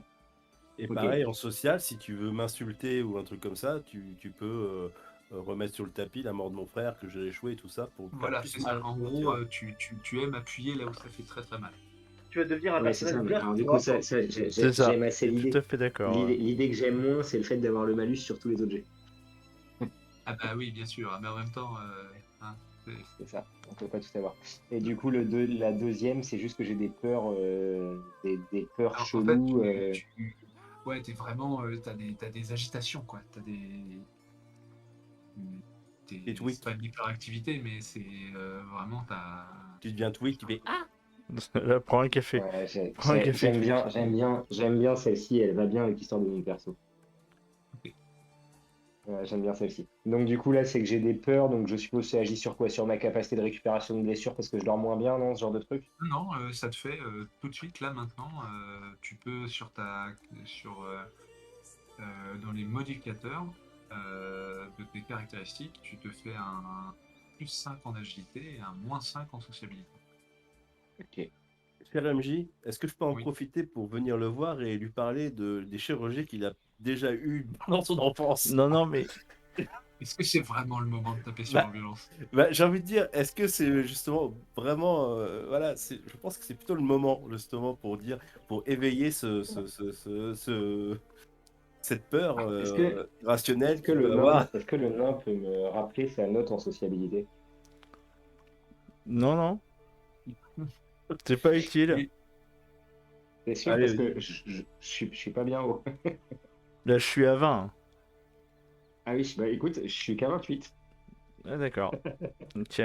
Et ok. pareil, en social, si tu veux m'insulter ou un truc comme ça, tu peux remettre sur le tapis la mort de mon frère que j'ai échoué et tout ça pour me faire Voilà, plus c'est ça. mal. En Tu gros, vois? tu aimes appuyer là où ça fait très très mal. tu vas devenir un Ouais, c'est personnage ça. Mais dark, alors tu du coup, vois. C'est ça. j'aime Je assez suis tout l'idée. à fait d'accord. L'idée que j'aime moins, c'est le fait d'avoir le malus sur tous les autres jets. Ah bah oui, bien sûr, mais en même temps, hein, c'est- C'est ça. On peut pas tout avoir. Et du coup, la deuxième, c'est juste que j'ai des peurs, des peurs alors, en fait, cheloues. ouais, t'es vraiment, t'as des agitations, quoi. Et C'est tweak. pas une hyperactivité, mais c'est vraiment, Tu deviens tweak, tu fais ah! Là, prends un café. Ouais, Prends un café, j'aime Twitch. bien, j'aime bien celle-ci. Elle va bien avec l'histoire de mon perso. Ok. Ouais, j'aime bien celle-ci. Donc du coup là, c'est que j'ai des peurs, donc je suppose que ça agit sur quoi? Sur ma capacité de récupération de blessures parce que je dors moins bien, non, ce genre de truc? Non, ça te fait tout de suite, là, maintenant, tu peux sur, dans les modificateurs de tes caractéristiques, tu te fais un +5 en agilité et un -5 en sociabilité. Ok. Cher MJ, est-ce que je peux en Oui. profiter pour venir le voir et lui parler des chirurgies qu'il a déjà eues dans son enfance? Non, non, mais Est-ce que c'est vraiment le moment de taper sur Bah, l'ambulance? j'ai envie de dire, est-ce que c'est justement vraiment, voilà, je pense que c'est plutôt le moment justement pour dire, pour éveiller cette peur Est-ce rationnelle que qu'il peut avoir. est-ce que le nain peut me rappeler sa note en sociabilité? non, non, c'est pas utile. Et T'es sûr? Allez, Parce que vas-y. je suis pas bien haut. Là, je suis à 20. Ah oui, bah écoute, je suis qu'à 28. Ah, d'accord. Ok.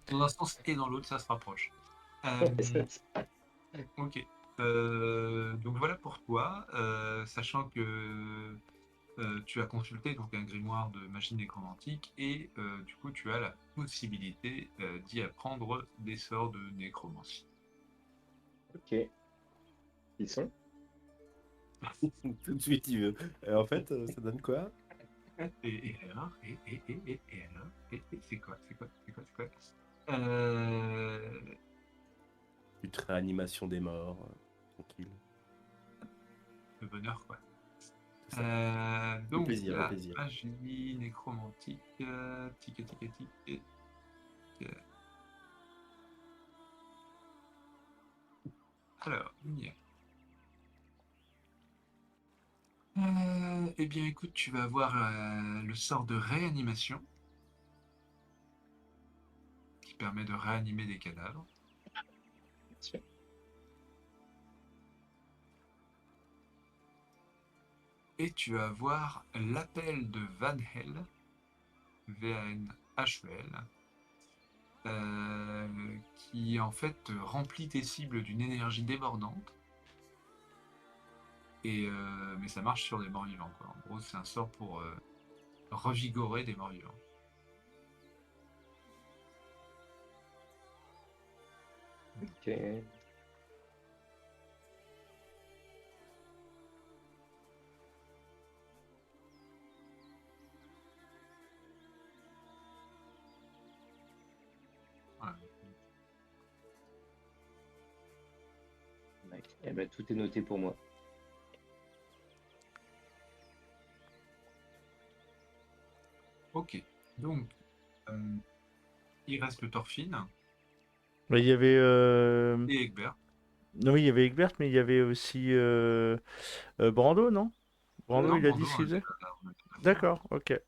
dans un sens et dans l'autre, ça se rapproche. Ok. Donc voilà pour toi, sachant que tu as consulté donc un grimoire de magie nécromantique et du coup tu as la possibilité d'y apprendre des sorts de nécromancie. Ok. Ils sont. Tout de suite, il veut. En fait, ça donne quoi? Et alors et alors c'est quoi? Euh, Une réanimation des morts. Tranquille. le bonheur, quoi. C'est ça. Donc, plaisir, le la plaisir. magie nécromantique, tic. Alors, il y a. Eh bien, écoute, tu vas avoir le sort de réanimation qui permet de réanimer des cadavres. Sûr. Et tu vas avoir l'appel de Van Hel, VANHEL, qui en fait remplit tes cibles d'une énergie débordante. Mais ça marche sur des morts vivants, quoi. En gros, c'est un sort pour revigorer des morts vivants. Ok. Voilà. Ouais. Eh ben, tout est noté pour moi. Ok, donc il reste le Thorfinn Bah, il y avait. et Egbert. Non, oui, il y avait Egbert, mais il y avait aussi Brando, non? Brando, Non, il a dit Brando, ce qu'il faisait? on était d'accord. D'accord, ok.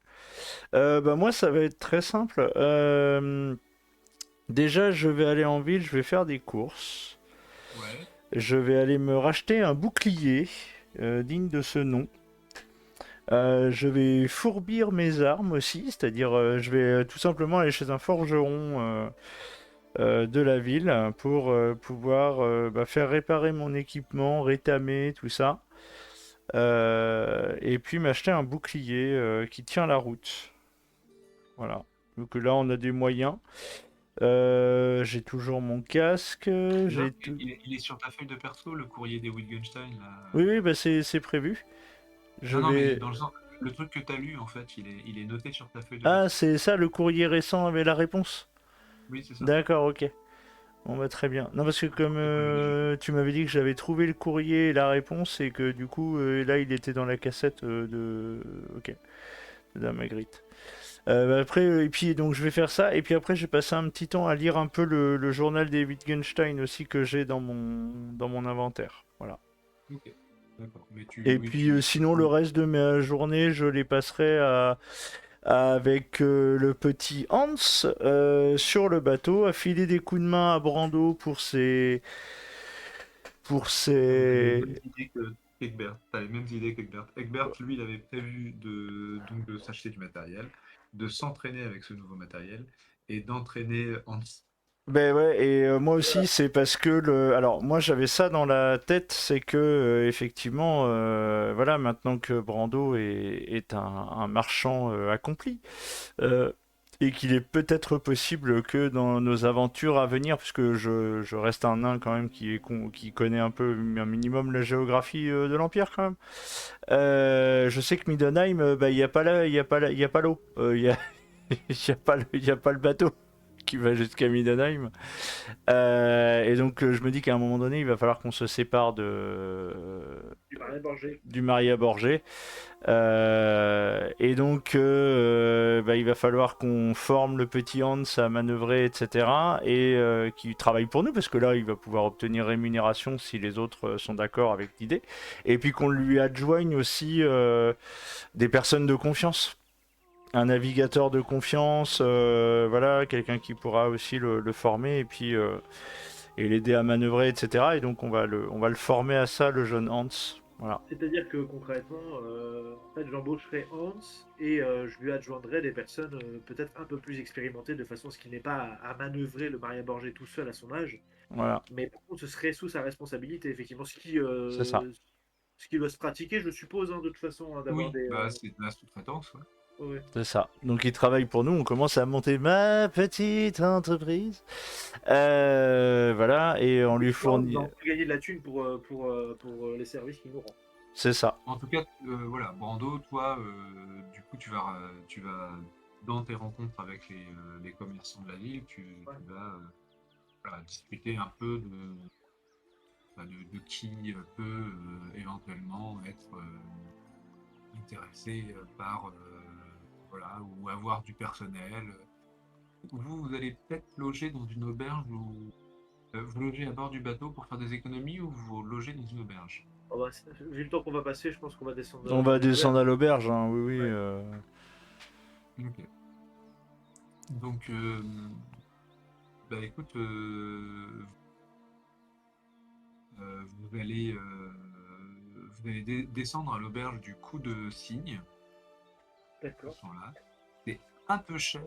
Bah, moi, ça va être très simple. Déjà, je vais aller en ville, je vais faire des courses. Ouais, Je vais aller me racheter un bouclier digne de ce nom. Je vais fourbir mes armes aussi, c'est-à-dire je vais tout simplement aller chez un forgeron de la ville pour pouvoir faire réparer mon équipement, rétamer, tout ça. Et puis m'acheter un bouclier qui tient la route. Voilà. Donc là, on a des moyens. J'ai toujours mon casque. là, J'ai tout. il est sur ta feuille de perso, le courrier des Wittgenstein, là. Oui, oui, bah c'est prévu. Je Non, mais vais. dans le sens, le truc que tu as lu, en fait, il est noté sur ta feuille de Ah, perso. c'est ça, le courrier récent avec la réponse. Oui, c'est ça. D'accord, ok. Bon, bah très bien. Non, parce que comme Peut-être qu'on l'a déjà fait. tu m'avais dit que j'avais trouvé le courrier et la réponse, et que du coup, là, il était dans la cassette de. Ok, de Dame Magritte. Après, et puis donc je vais faire ça, et puis après, j'ai passé un petit temps à lire un peu le journal des Wittgenstein aussi que j'ai dans mon inventaire. Voilà. Ok, d'accord. Mais Et oui, puis sinon, le reste de ma journée, je les passerai avec le petit Hans sur le bateau, à filer des coups de main à Brando pour T'as les ses... mêmes idées qu'Egbert. T'as les mêmes idées qu'Egbert. Egbert, lui, il avait prévu de s'acheter du matériel, de s'entraîner avec ce nouveau matériel et d'entraîner Hans. Ben ouais, et moi aussi, c'est parce que alors moi j'avais ça dans la tête, c'est que effectivement, voilà, maintenant que Brando est un marchand accompli, euh, et qu'il est peut-être possible que dans nos aventures à venir, puisque je reste un nain quand même qui connaît un peu, un minimum la géographie de l'Empire quand même. Je sais que Middenheim, il y a pas là, il y a pas l'eau, il y a pas il y a pas le bateau qui va jusqu'à Middenheim. Et donc je me dis qu'à un moment donné, il va falloir qu'on se sépare Du Marais Borgé. du Maria Borgé. Et donc, il va falloir qu'on forme le petit Hans à manœuvrer, etc. Et qui travaille pour nous, parce que là, il va pouvoir obtenir rémunération si les autres sont d'accord avec l'idée. Et puis qu'on lui adjoigne aussi des personnes de confiance. Un navigateur de confiance, voilà, quelqu'un qui pourra aussi le former et puis et l'aider à manœuvrer, etc. Et donc on va le former à ça, le jeune Hans. Voilà. C'est-à-dire que concrètement, en fait, j'embaucherai Hans et je lui adjoindrai des personnes peut-être un peu plus expérimentées de façon à ce qu'il n'ait pas à manœuvrer le Maria Borgé tout seul à son âge. Voilà, Mais par contre, ce serait sous sa responsabilité, effectivement. c'est ça. Ce qui doit se pratiquer, je suppose, hein, de toute façon, hein, d'avoir Oui, des. bah, c'est de la sous-traitance, ouais. Ouais. C'est ça. Donc il travaille pour nous, on commence à monter ma petite entreprise. Voilà, et on lui fournit. On peut gagner de la thune pour les services qu'ils nous rendent. C'est ça. En tout cas, voilà, Brando, toi, du coup, tu vas dans tes rencontres avec les commerçants de la ville, tu vas voilà, discuter un peu de qui peut éventuellement être intéressé par voilà, ou avoir du personnel. Vous allez peut-être loger dans une auberge ou vous logez à bord du bateau pour faire des économies ou vous logez dans une auberge. Oh bah, vu le temps qu'on va passer, je pense qu'on va descendre On dans va une descendre à auberge. l'auberge, hein, oui, oui. Ouais. Ok. Donc, bah écoute, vous allez descendre à l'auberge du Coup de Cygne. D'accord. Là. C'est un peu cher,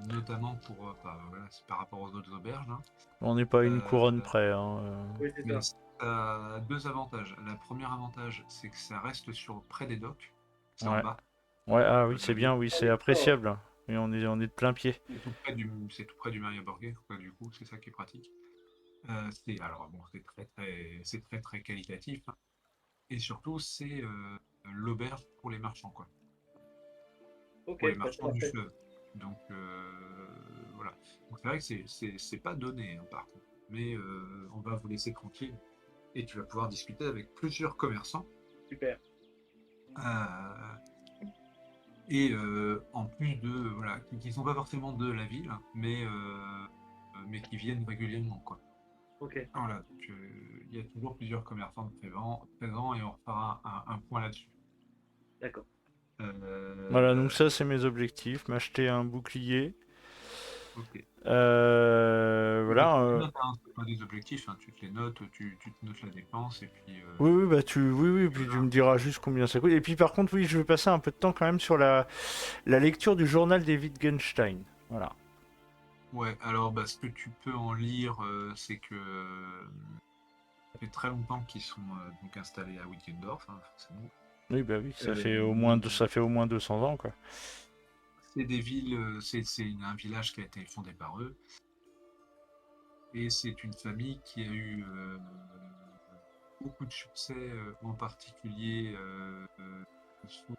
notamment pour, voilà, c'est par rapport aux autres auberges. Hein. On n'est pas à une couronne Euh, près. Hein, Oui, c'est Mais ça. ça a deux avantages. Le premier avantage, c'est que ça reste près des docks. C'est en Ouais. bas. Ouais, ah oui, c'est bien, oui, Ah c'est oui, d'accord. appréciable. Et on est de plein pied. C'est tout près du Maria Borghi, quoi, du coup, c'est ça qui est pratique. Alors bon, c'est très très qualitatif. Hein. Et surtout, c'est l'auberge pour les marchands, quoi. Ok, Pour les bah, c'est marchands du parfait. fleuve. Donc voilà. Donc c'est vrai que c'est pas donné, hein, par contre. Mais on va vous laisser tranquille. Et tu vas pouvoir discuter avec plusieurs commerçants. Super. Euh, et en plus de voilà, qui sont pas forcément de la ville, mais qui viennent régulièrement, quoi. Ok, Voilà, donc il y a toujours plusieurs commerçants présents et on fera un point là-dessus. d'accord. Voilà, donc Euh, ça, c'est mes objectifs. M'acheter un bouclier. ok. Tu Voilà. notes, hein, c'est pas des objectifs, hein, tu te les notes, tu te notes la dépense et puis Oui, oui, bah oui, oui, puis tu voilà. me diras juste combien ça coûte. Et puis par contre, oui, je vais passer un peu de temps quand même sur la lecture du journal des Wittgenstein. Voilà. Ouais, alors bah, ce que tu peux en lire, c'est que ça fait très longtemps qu'ils sont donc installés à Wittgendorf, hein, forcément. Oui, bah oui, ça Euh, fait ça fait au moins 200 ans, quoi. c'est des villes, un village qui a été fondé par eux. Et c'est une famille qui a eu beaucoup de succès, en particulier sous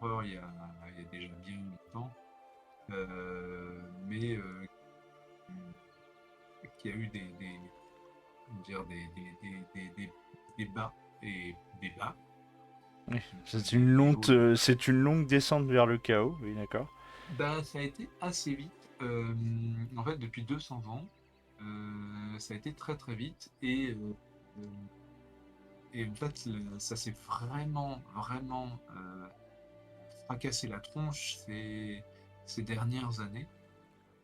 l'empereur il y a déjà bien longtemps, mais qui a eu comment dire, des bas et des bas. Oui, Des hauts. c'est une longue descente vers le chaos. Oui, d'accord. Ben, ça a été assez vite. En fait, depuis 200 ans, ça a été très très vite euh, et en fait, ça s'est vraiment, vraiment fracassé la tronche ces dernières années.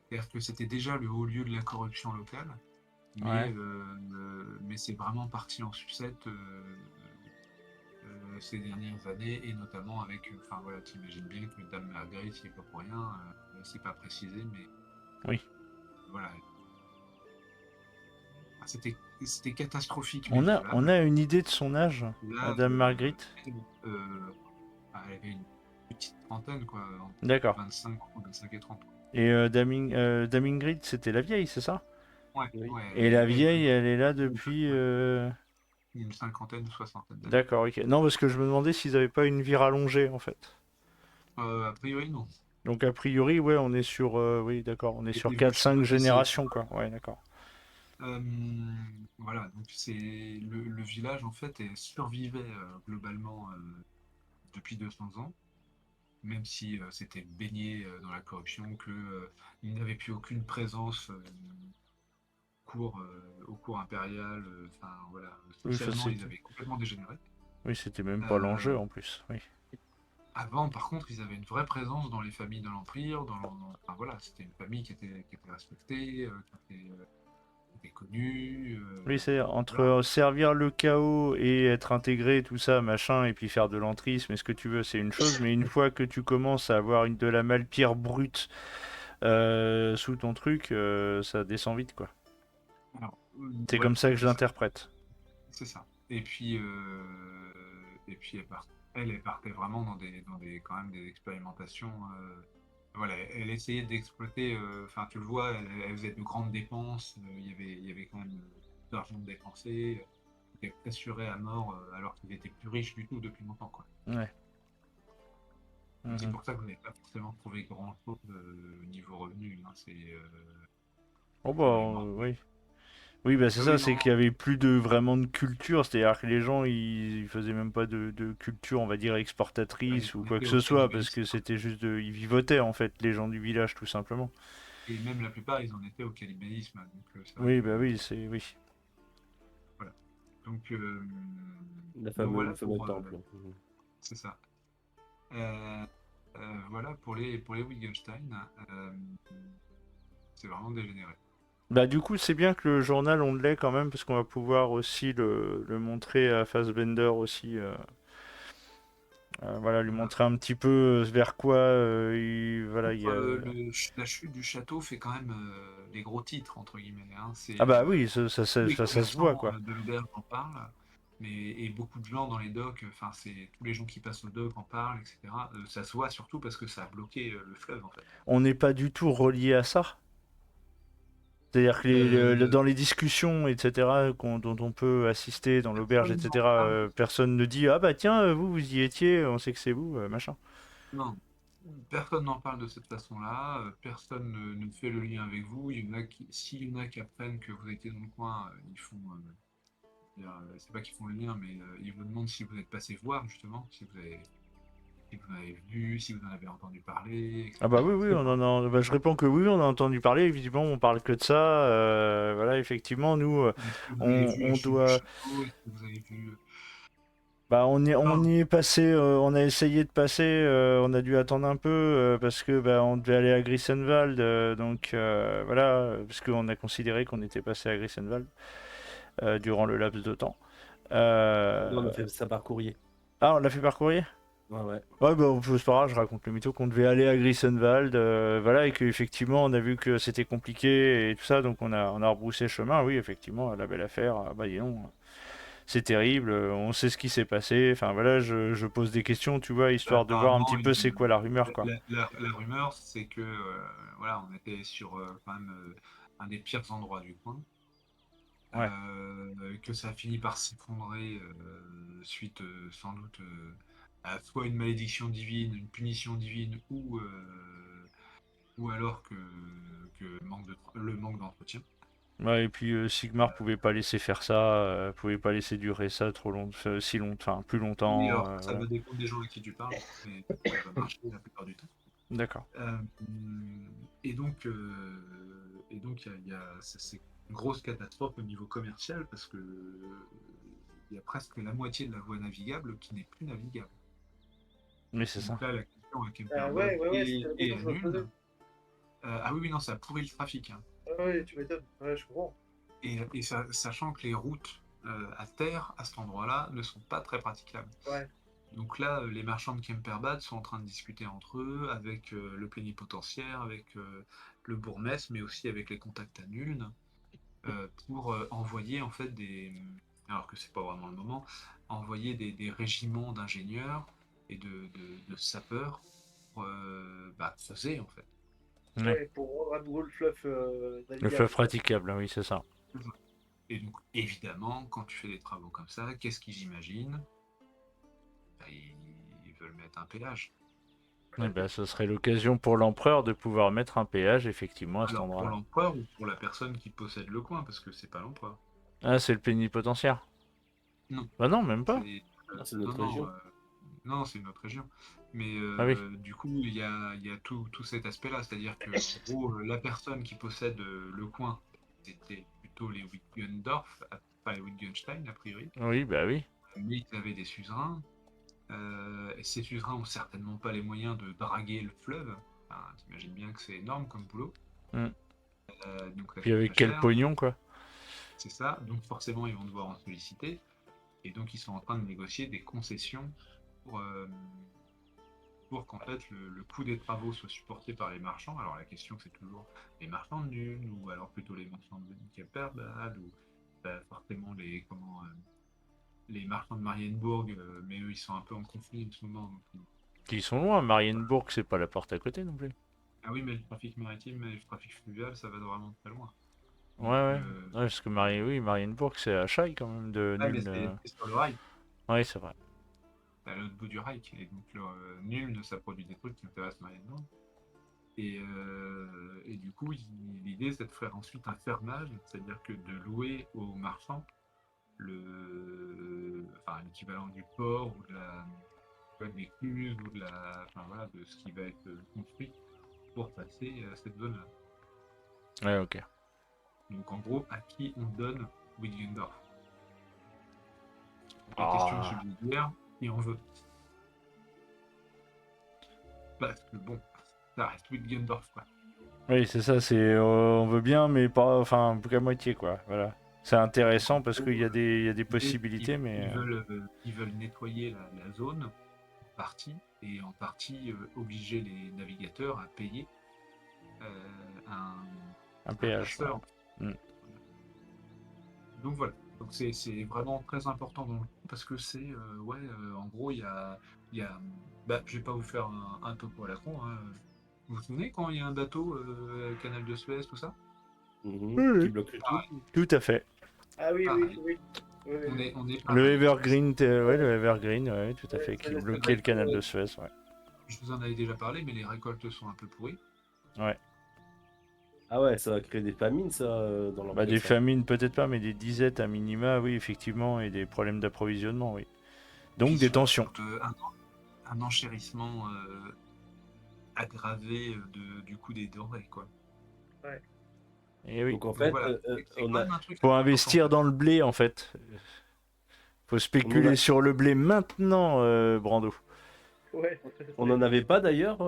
C'est-à-dire que c'était déjà le haut lieu de la corruption locale, Ouais. mais c'est vraiment parti en sucette ces dernières années, et notamment avec, enfin voilà, t'imagines bien que Dame Marguerite, c'est pas pour rien, c'est pas précisé, mais Oui. voilà, c'était catastrophique, mais On violable. a une idée de son âge, Là, Madame Marguerite. elle avait une petite trentaine, quoi, entre D'accord. 25 et 30. Et Dame Ingrid, c'était la vieille, c'est ça? Ouais, Oui. ouais, Et la elle vieille, elle est là depuis. ouais, une cinquantaine ou soixantaine d'années. D'accord, ok. Non, parce que je me demandais s'ils avaient pas une vie rallongée, en fait. A priori, non. Donc, a priori, ouais, on est sur. Oui, d'accord, on est Elle sur était quatre vachement cinq appréciée. générations, quoi. Ouais, d'accord. Euh, voilà, donc c'est le village en fait survivait globalement depuis 200 ans, même si c'était baigné dans la corruption, que il n'avait plus aucune présence au cours impérial. Enfin voilà, Oui, ça, socialement ils avaient complètement dégénéré. oui, c'était même pas l'enjeu, Euh, en plus. Oui. Avant, par contre, ils avaient une vraie présence dans les familles de l'Empire. Enfin, voilà, c'était une famille qui était respectée, qui était connue. Oui, c'est entre Voilà. servir le chaos et être intégré, tout ça, machin, et puis faire de l'entrisme et ce que tu veux, c'est une chose, mais une fois que tu commences à avoir de la malpire brute sous ton truc, ça descend vite, quoi. Alors, C'est ouais, comme ça que je c'est ça. l'interprète. C'est ça. Et puis, à part. elle partait vraiment quand même des expérimentations. Voilà, elle essayait d'exploiter. Enfin, tu le vois, elle faisait de grandes dépenses. Il y avait quand même d'argent dépensé. Elle était pressurée à mort alors qu'ils étaient plus riches du tout depuis longtemps, quoi. Ouais. Donc, c'est Mhm. pour ça que vous n'avez pas forcément trouvé grand-chose au niveau revenu. Hein. Oh bah De mémoire. oui. Oui, bah c'est Ah ça, oui, c'est non, qu'il y avait plus de vraiment de culture, c'est-à-dire que les gens ils faisaient même pas de culture, on va dire exportatrice ou on quoi était que au ce soit, parce cannibalisme. que c'était juste ils vivotaient en fait, les gens du village tout simplement. Et même la plupart, ils en étaient au cannibalisme. Donc, c'est vrai Oui, que. bah oui, c'est oui. Voilà. Donc, donc Le voilà fameux pour. temple. C'est ça. Euh, voilà pour les Wittgenstein. C'est vraiment dégénéré. Bah du coup, c'est bien que le journal on l'ait quand même, parce qu'on va pouvoir aussi le montrer à Fassbender aussi. Voilà, lui Voilà. montrer un petit peu vers quoi voilà, il y a... La chute du château fait quand même les gros titres, entre guillemets. Hein. Ah C'est, bah oui, tous les ça se voit commerçants quoi. de l'auberge en parlent, et beaucoup de gens dans les docks, enfin, c'est tous les gens qui passent au dock en parlent, etc. Ça se voit surtout parce que ça a bloqué le fleuve, en fait. On n'est pas du tout relié à ça. C'est-à-dire que Euh, dans les discussions, etc., dont on peut assister dans l'auberge, Personne n'en etc., parle. personne ne dit ah bah tiens, vous y étiez, on sait que c'est vous, machin. Non, personne n'en parle de cette façon-là. Personne ne fait le lien avec vous. Il y en a s'il y en a qui apprennent que vous étiez dans le coin, ils font. C'est pas qu'ils font le lien, mais ils vous demandent si vous êtes passé voir, justement, si vous en avez vu, si vous en avez entendu parler, Ah bah etc. oui, oui, bah, je réponds que oui, on a entendu parler, évidemment, on parle que de ça. Voilà, effectivement, nous, Est-ce que vous avez vu la on chute du doit. château? Est-ce que vous avez vu. Bah, on Non, y est passé, on a essayé de passer, on a dû attendre un peu parce que bah, on devait aller à Grissenwald, donc voilà, parce qu'on a considéré qu'on était passé à Grissenwald durant le laps de temps. Non, on Euh, a fait ça par courrier. Ah, on l'a fait parcourir? Ouais, ouais. Ouais, bah, c'est pas grave, je raconte le mytho qu'on devait aller à Grissenwald, voilà, et qu'effectivement, on a vu que c'était compliqué et tout ça, donc on a rebroussé chemin. Oui, effectivement, la belle affaire, ah, bah dis donc, c'est terrible, on sait ce qui s'est passé. Enfin, voilà, je pose des questions, tu vois, histoire de voir un petit apparemment, peu c'est quoi la rumeur, quoi. la rumeur, c'est que voilà, on était sur quand même un des pires endroits du coin. Ouais. Que ça a fini par s'effondrer suite sans doute à soit une malédiction divine, une punition divine, ou alors que le manque d'entretien. Ouais, et puis Sigmar pouvait pas laisser faire ça, pouvait pas laisser durer ça trop longtemps, si longtemps, enfin, plus Oui, longtemps, alors ça voilà. va dépendre des gens à qui tu parles, mais ça va marcher la plupart du temps. D'accord. Euh, et donc c'est une grosse catastrophe au niveau commercial parce que il y a presque la moitié de la voie navigable qui n'est plus navigable. Mais c'est ça. Donc là, la question à Kemperbad Ouais, c'était la et question que à je me posais. Nuln. Ah oui, oui, non, ça a pourri le trafic. Hein. Ouais, tu m'étonnes. Ouais, je comprends. Sachant que les routes à terre à cet endroit-là ne sont pas très praticables. Ouais. Donc là, les marchands de Kemperbad sont en train de discuter entre eux, avec le plénipotentiaire, avec le bourgmestre, mais aussi avec les contacts à Nuln, pour envoyer en fait alors que c'est pas vraiment le moment, envoyer des régiments d'ingénieurs et de sapeurs pour creuser en fait. Ouais. Ouais, pour rendre à nouveau le fleuve Le fleuve navigable, quoi. praticable, hein, oui, c'est ça. Et donc évidemment, quand tu fais des travaux comme ça, qu'est-ce qu'ils imaginent? Bah, ils veulent mettre un péage. Eh ben, ce serait l'occasion pour l'empereur de pouvoir mettre un péage, effectivement, à cet Alors pour endroit-là. l'empereur ou pour la personne qui possède le coin, parce que c'est pas l'empereur. Ah, c'est le plénipotentiaire. Non, Bah non, même pas. c'est C'est non notre non région. non, c'est une autre région. Mais Ah oui. du coup, il y a tout cet aspect-là, c'est-à-dire que en gros, la personne qui possède le coin, c'était plutôt les Wittgendorf, pas les Wittgenstein a priori, Oui, bah oui. mais ils avaient des suzerains. Et ces suzerains ont certainement pas les moyens de draguer le fleuve. Enfin, t'imagines bien que c'est énorme comme boulot. Hmm. Donc ça Puis coûte avec très quel cher. pognon, quoi. C'est ça. Donc forcément, ils vont devoir en solliciter. Et donc ils sont en train de négocier des concessions pour, euh, pour qu'en fait le coût des travaux soit supporté par les marchands. Alors la question c'est toujours les marchands de Nuln ou alors plutôt les marchands de Kemperbad ou forcément les marchands de Marienbourg, mais eux, ils sont un peu en conflit en ce moment. Qui sont loin, Marienbourg, c'est pas la porte à côté non plus. Ah oui, mais le trafic maritime et le trafic fluvial, ça va vraiment très loin. Ouais, Donc, ouais. Ouais, parce que oui, Marienbourg, c'est à Chaille quand même, de ouais, mais Nuln. c'est sur le rail, Ouais, c'est vrai. c'est à l'autre bout du rail. Et donc, Nuln, ça produit des trucs qui intéressent Marienbourg. Et du coup, l'idée, c'est de faire ensuite un fermage, c'est-à-dire que de louer aux marchands l'équivalent du port ou de de l'écluse ou voilà, de ce qui va être construit pour passer cette zone-là. Ouais, ok. Donc en gros, à qui on donne Wittgendorf? La question Ah. subsidiaire, qui en veut? Parce que bon, ça reste Wittgendorf, quoi. Oui, c'est ça, on veut bien, mais pas, enfin, qu'à moitié, quoi. Voilà. C'est intéressant parce qu'il y a il y a des possibilités, mais. Ils veulent nettoyer la zone en partie, et en partie obliger les navigateurs à payer un Un péage. passeur. Ouais. Donc voilà. Donc c'est vraiment très important dans le coup parce que en gros il y a je vais pas vous faire un topo à la con, hein. Vous vous souvenez quand il y a un bateau canal de Suez, tout ça? Mhm. Oui, Qui oui. bloque le tout. Pareil, Tout à fait. Ah oui, oui, pareil. oui. Oui, oui. On est Le pareil. Evergreen, ouais, le Evergreen, ouais, tout à fait, C'est qui le bloquait le canal de Ouais, Suez, ouais. je vous en avais déjà parlé, mais les récoltes sont un peu pourries. Ouais. Ah ouais, ça va créer des famines, ça, dans Bah, l'Empire, des ça. famines, peut-être pas, mais des disettes à minima, oui, effectivement, et des problèmes d'approvisionnement, oui. Donc Puis des tensions. surtout, un enchérissement aggravé du coût des denrées, quoi. Ouais. Et oui. Donc en Donc fait, voilà, c'est on quand a, même un truc Faut important. investir dans le blé, en fait. Faut on en a- spéculer sur le blé maintenant, Brando. Ouais. on en avait pas d'ailleurs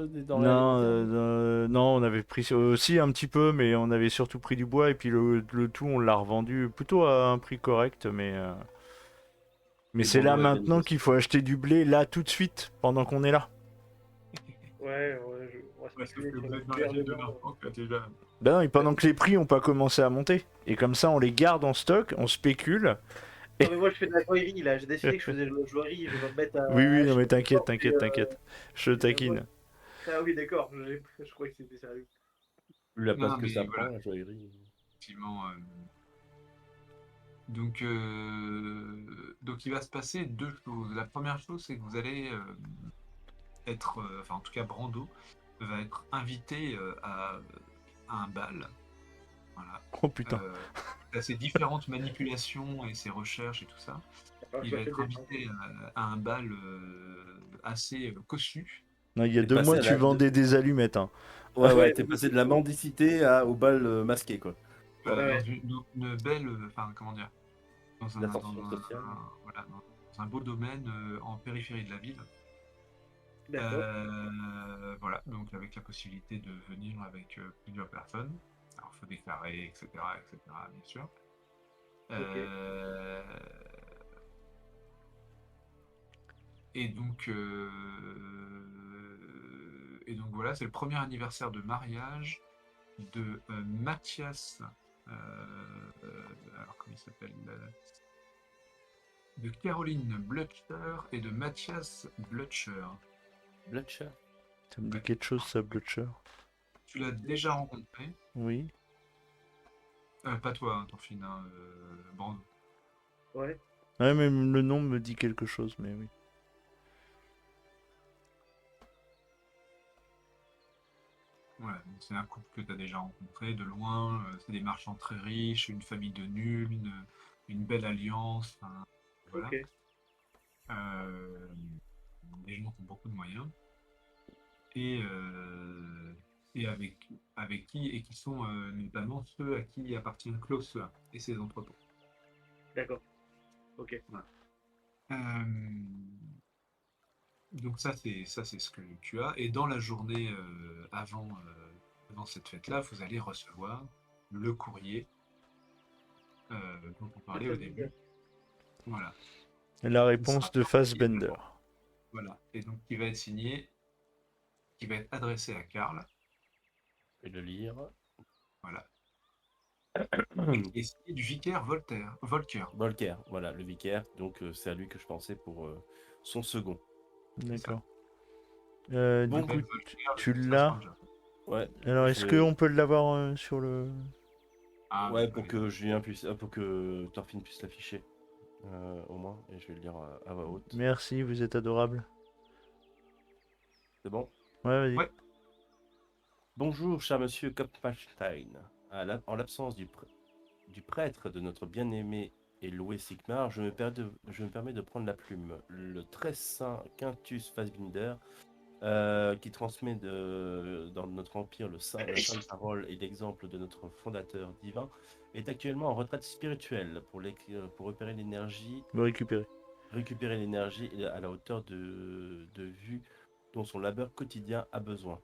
des denrées Non, alimentaires. non, on avait pris aussi un petit peu, mais on avait surtout pris du bois et puis le tout, on l'a revendu plutôt à un prix correct, mais Et c'est Bordeaux là avait maintenant négocié. qu'il faut acheter du blé, là tout de suite, pendant qu'on est là. Ouais, on va Ouais, sauf spéculer que sur vous la êtes dans la ville de gouvernement. l'enfant, quoi, déjà. Ben non, et pendant que les prix n'ont pas commencé à monter. Et comme ça, on les garde en stock, on spécule. Non, mais moi, je fais de la joaillerie, là. J'ai décidé que je faisais de la joaillerie. Je vais me mettre Oui, à oui, non mais acheter des t'inquiète, portes t'inquiète, t'inquiète. Je te moi- taquine. Ah oui, d'accord. Je croyais que c'était sérieux. Vu la Non, place non, que mais ça voilà, prend, la joaillerie. effectivement. Donc il va se passer deux choses. La première chose, c'est que vous allez enfin en tout cas Brando va être invité à un bal. Voilà. Oh putain. À ses différentes manipulations et ses recherches et tout ça. Alors, Il je va fais être des invité à un bal assez cossu. Non, il y a T'es 2 mois, passé à tu vendais des allumettes, hein. Ouais, ouais, Ouais, t'es passé de la mendicité au bal masqué, quoi. Voilà, ouais. dans une belle, enfin comment dire, L'ascension sociale. voilà, dans un beau domaine en périphérie de la ville. D'accord. Voilà, donc avec la possibilité de venir avec plusieurs personnes. Alors, il faut déclarer, etc., bien sûr. Ok. Euh, et donc, voilà, c'est le premier anniversaire de mariage de Mathias. Alors, comment il s'appelle de Caroline Blutcher et de Mathias Blutcher. Blatcher. Ça me dit Ouais. quelque chose, ça, Butcher. Tu l'as déjà rencontré. Oui. Pas toi, hein, Thorfinn, hein, Brando. Ouais. Ouais, même le nom me dit quelque chose, mais oui. Voilà, donc c'est un couple que tu as déjà rencontré de loin. C'est des marchands très riches, une famille de nuls, une belle alliance. Enfin, voilà. Ok. Euh, des gens qui ont beaucoup de moyens. Et avec qui sont notamment ceux à qui appartient Klaus et ses entrepôts. D'accord. Ok. Euh, donc ça c'est ce que tu as. Et dans la journée avant cette fête-là, vous allez recevoir le courrier dont on parlait au début. Voilà. La Il sera réponse de Fassbender. Voilà. Et donc qui va être signé, qui va être adressé à Karl. Et le lire. Voilà. Et c'est du vicaire Volker. Volker, voilà, le vicaire. Donc c'est à lui que je pensais pour son second. D'accord. Bon, Du coup, Volker, tu le l'as. Ranger. Ouais, Alors, est-ce qu'on peut l'avoir sur le... Ah, ouais, mais pour allez. que Julien puisse, pour que Thorfinn puisse l'afficher au moins, et je vais le lire à voix haute. Merci, vous êtes adorable. C'est bon? Ouais, vas-y. Ouais. Bonjour, cher monsieur Kopfstein. En l'absence du prêtre de notre bien-aimé et loué Sigmar, je me permets de prendre la plume. Le très saint Quintus Fassbinder, qui transmet dans notre empire la sainte parole et l'exemple de notre fondateur divin, est actuellement en retraite spirituelle pour récupérer l'énergie à la hauteur de vue dont son labeur quotidien a besoin.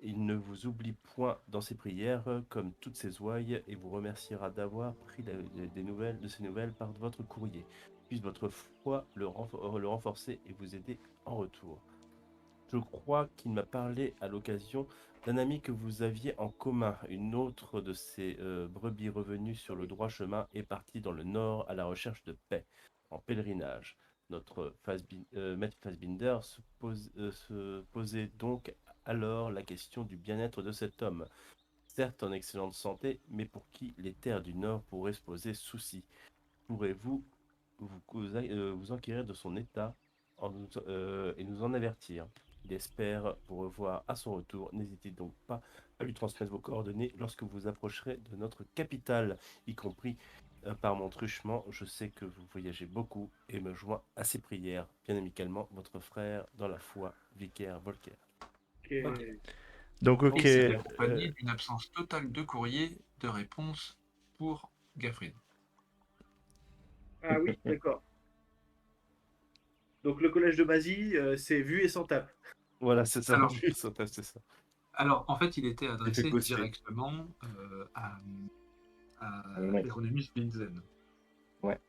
Il ne vous oublie point dans ses prières, comme toutes ses ouailles, et vous remerciera d'avoir pris de ses nouvelles par votre courrier. Puisse votre foi le renforcer et vous aider en retour. Je crois qu'il m'a parlé à l'occasion d'un ami que vous aviez en commun. Une autre de ses brebis revenues sur le droit chemin est partie dans le nord à la recherche de paix, en pèlerinage. Notre maître Fassbinder se posait donc alors la question du bien-être de cet homme, certes en excellente santé, mais pour qui les terres du Nord pourraient se poser souci. Pourrez-vous vous enquérir de son état et nous en avertir? Il espère vous revoir à son retour. N'hésitez donc pas à lui transmettre vos coordonnées lorsque vous approcherez de notre capitale, y compris par mon truchement. Je sais que vous voyagez beaucoup et me joins à ses prières. Bien amicalement, votre frère dans la foi, Vicaire Volker. Ok. Donc, ok. Et c'est accompagné d'une absence totale de courrier de réponse pour Gaffrin. Ah oui, d'accord. Donc le collège de Mazie, c'est vu et sans tape. Voilà, c'est ça. Alors, C'est ça. Alors, en fait, il était fait adressé poster. directement à Ouais. Hieronymus Binzen. Ouais.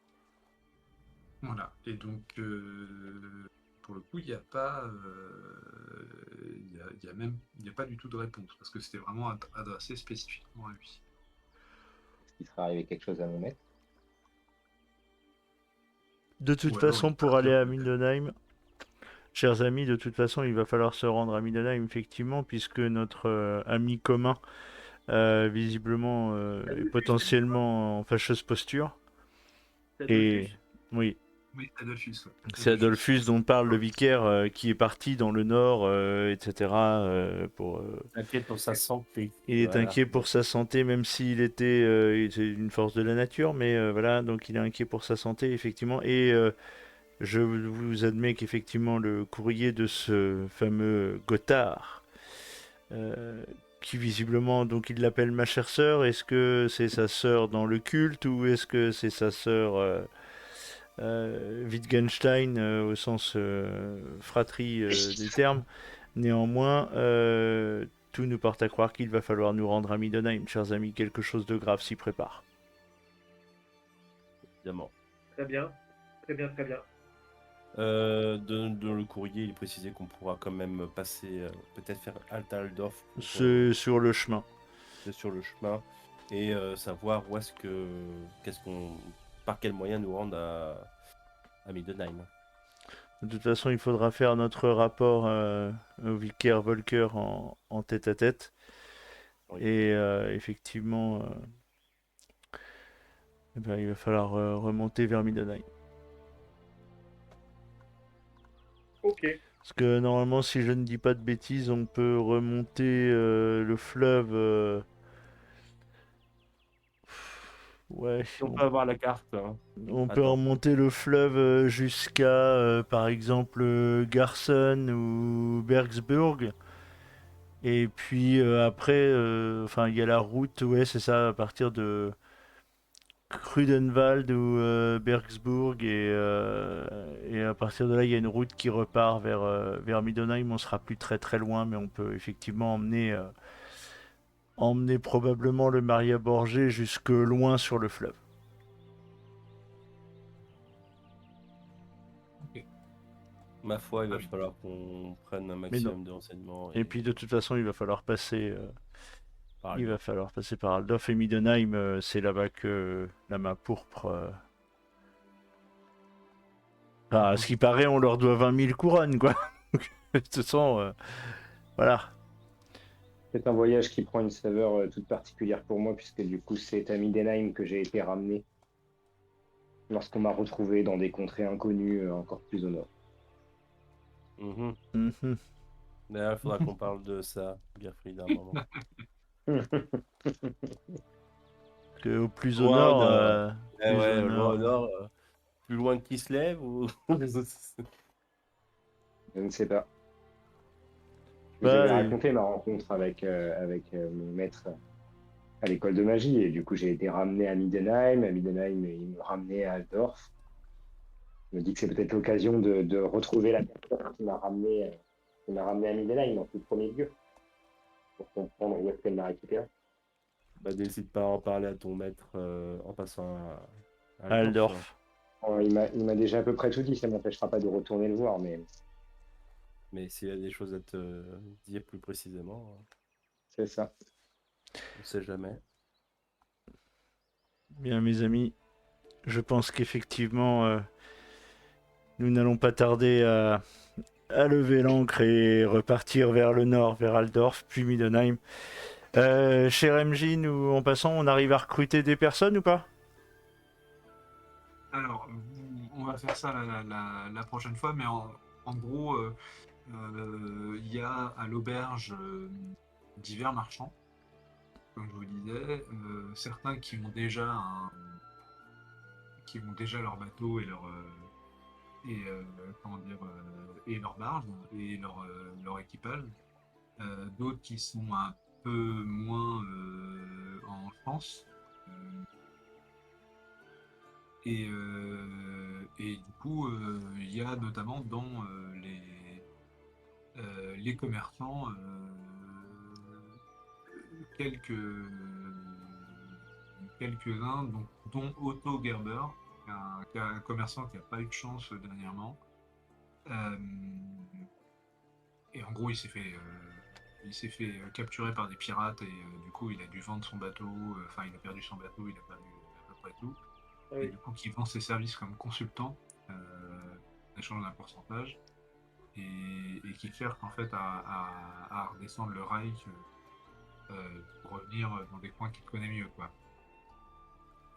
Voilà. Et donc, pour le coup, il n'y a pas, il y a pas du tout de réponse parce que c'était vraiment adressé spécifiquement à lui. Est-ce qu'il sera arrivé quelque chose à mon maître? De toute Ou alors, façon, il pour partir aller à peut-être. Mindenheim, chers amis, de toute façon, il va falloir se rendre à Mindenheim, effectivement, puisque notre ami commun, visiblement, est potentiellement en fâcheuse posture. C'est Et Adolphus. oui, Oui, Adolphus. Ouais. c'est Adolphus dont parle le vicaire qui est parti dans le nord, etc. Pour, Inquiète pour sa santé. il est Voilà. inquiet pour sa santé, même s'il il était une force de la nature, mais voilà, donc il est inquiet pour sa santé, effectivement. Et je vous admets qu'effectivement, le courrier de ce fameux Gothard, euh, qui visiblement, donc il l'appelle ma chère sœur, est-ce que c'est sa sœur dans le culte ou est-ce que c'est sa sœur Wittgenstein au sens fratrie du terme? Néanmoins, tout nous porte à croire qu'il va falloir nous rendre à Mindenheim, chers amis, quelque chose de grave s'y prépare. Évidemment. Très bien. Très bien, très bien. Dans le courrier, il précisait qu'on pourra quand même passer, peut-être faire halte à Altdorf C'est sur le chemin. sur le chemin et savoir où est-ce que, par quel moyen nous rendre à Mindenheim. De toute façon, il faudra faire notre rapport au vicaire Volker en tête à tête. Oui. Et effectivement, eh ben, il va falloir remonter vers Mindenheim. Ok. Parce que normalement, si je ne dis pas de bêtises, on peut remonter le fleuve. Ouais, On peut avoir la carte. Hein. on peut Attends. remonter le fleuve jusqu'à, par exemple, Garson ou Bergsburg. Et puis après, enfin, il y a la route, ouais, c'est ça, à partir de Krudenwald ou Bergsburg. Et à partir de là, il y a une route qui repart vers Middenheim. On sera plus très très loin, mais on peut effectivement emmener probablement le Maria Borgé jusque loin sur le fleuve. Ma foi, il va falloir qu'on prenne un maximum de renseignements. Et puis de toute façon, il va falloir passer par Il va exemple. falloir passer par Aldorf et Middenheim. C'est là-bas que la main pourpre. Enfin, à ce qui paraît, on leur doit 20 000 couronnes, quoi. De toute façon, voilà. C'est un voyage qui prend une saveur toute particulière pour moi, puisque du coup, c'est à Middenheim que j'ai été ramené lorsqu'on m'a retrouvé dans des contrées inconnues encore plus au nord. Mhm. Mhm. D'ailleurs, il faudra qu'on parle de ça, Gerfried, à un moment. Que au plus au Loin au nord, nord. plus au Ouais, loin nord. au nord. Plus loin que Kislev ou... Je ne sais pas. Je vous Bah, avais raconté ma rencontre avec mon maître à l'école de magie, et du coup, j'ai été ramené à Middenheim. À Middenheim, il me ramenait à Altdorf. Je me dis que c'est peut-être l'occasion de retrouver la personne qui m'a ramené à Middenheim en tout premier lieu, pour comprendre où est-ce qu'elle m'a récupéré. Bah, n'hésite pas à en parler à ton maître en passant à Altdorf. Aldorf. Il m'a déjà à peu près tout dit, ça ne m'empêchera pas de retourner le voir, mais Mais s'il y a des choses à te dire plus précisément, c'est ça. on ne sait jamais. Bien, mes amis, je pense qu'effectivement, nous n'allons pas tarder à lever l'ancre et repartir vers le nord, vers Aldorf, puis Middenheim. Cher MJ, nous, en passant, on arrive à recruter des personnes ou pas? Alors, on va faire ça la prochaine fois, mais en gros, il y a à l'auberge divers marchands, comme je vous disais, certains qui ont déjà leur bateau et comment dire, et leur barge et leur équipage. D'autres qui sont un peu moins en chance. Euh, et du coup, il y a notamment dans les commerçants quelques-uns, dont Otto Gerber, qui est un commerçant qui n'a pas eu de chance dernièrement. Euh, et en gros, il s'est fait capturer par des pirates et du coup, il a dû vendre son bateau. Enfin, il a perdu son bateau, il a perdu à peu près tout. Ah Et oui. du coup, qui vend ses services comme consultant, en échange d'un pourcentage, et qui cherche en fait à redescendre le Reich pour revenir dans des coins qu'il connaît mieux, quoi.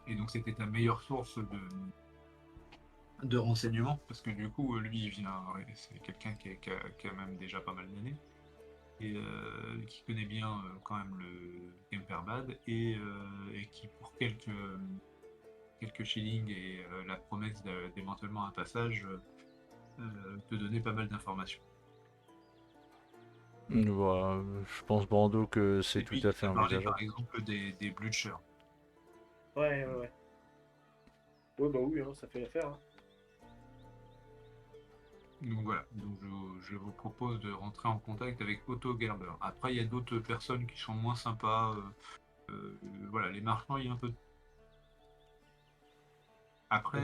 Et donc, c'était ta meilleure source de renseignements, parce que du coup, lui, c'est quelqu'un qui a même déjà pas mal d'années, et qui connaît bien quand même le Kemperbad, et qui, pour quelques shillings et la promesse d'éventuellement un passage, te donner pas mal d'informations. Voilà, je pense, Brando, que c'est C'est tout lui à qui fait t'a parlé, envisageable. par exemple, des Blücher. Ouais, ouais, ouais. Ouais, bah oui, hein, ça fait l'affaire. Hein. Donc voilà, donc je vous propose de rentrer en contact avec Otto Gerber. Après, il y a d'autres personnes qui sont moins sympas. Voilà, les marchands, il y a un peu. Après,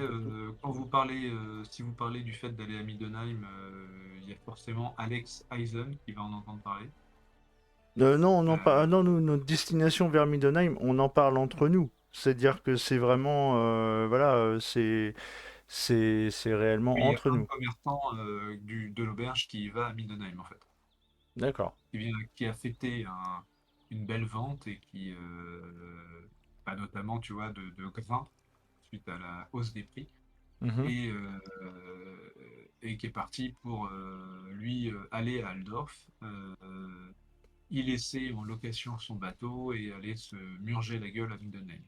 si vous parlez du fait d'aller à Middenheim, il y a forcément Alex Eisen qui va en entendre parler. Non, Euh, non, nous, notre destination vers Middenheim, on en parle entre nous. C'est-à-dire que c'est vraiment, voilà, c'est réellement oui, il y a entre un nous. commerçant de l'auberge qui va à Middenheim, en fait. D'accord. Qui a fêté une belle vente et qui, bah, notamment, tu vois, de grains suite à la hausse des prix, Mhm. et qui est parti pour lui aller à Aldorf, y laisser en location son bateau et aller se murger la gueule à Middenheim.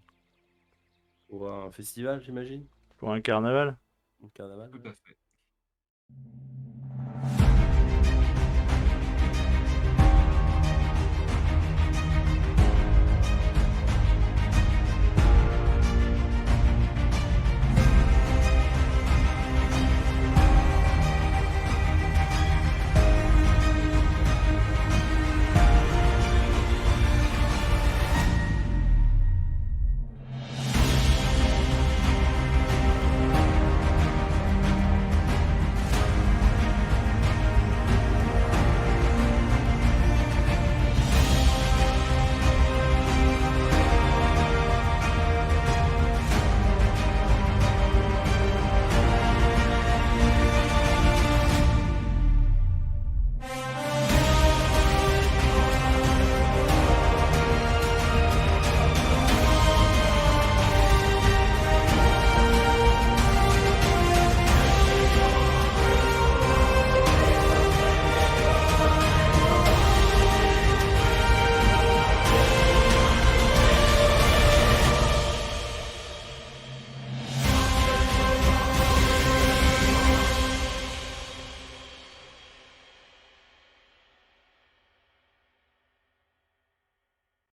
Pour un festival, j'imagine. Pour un carnaval? Un carnaval. Tout Ouais. à fait.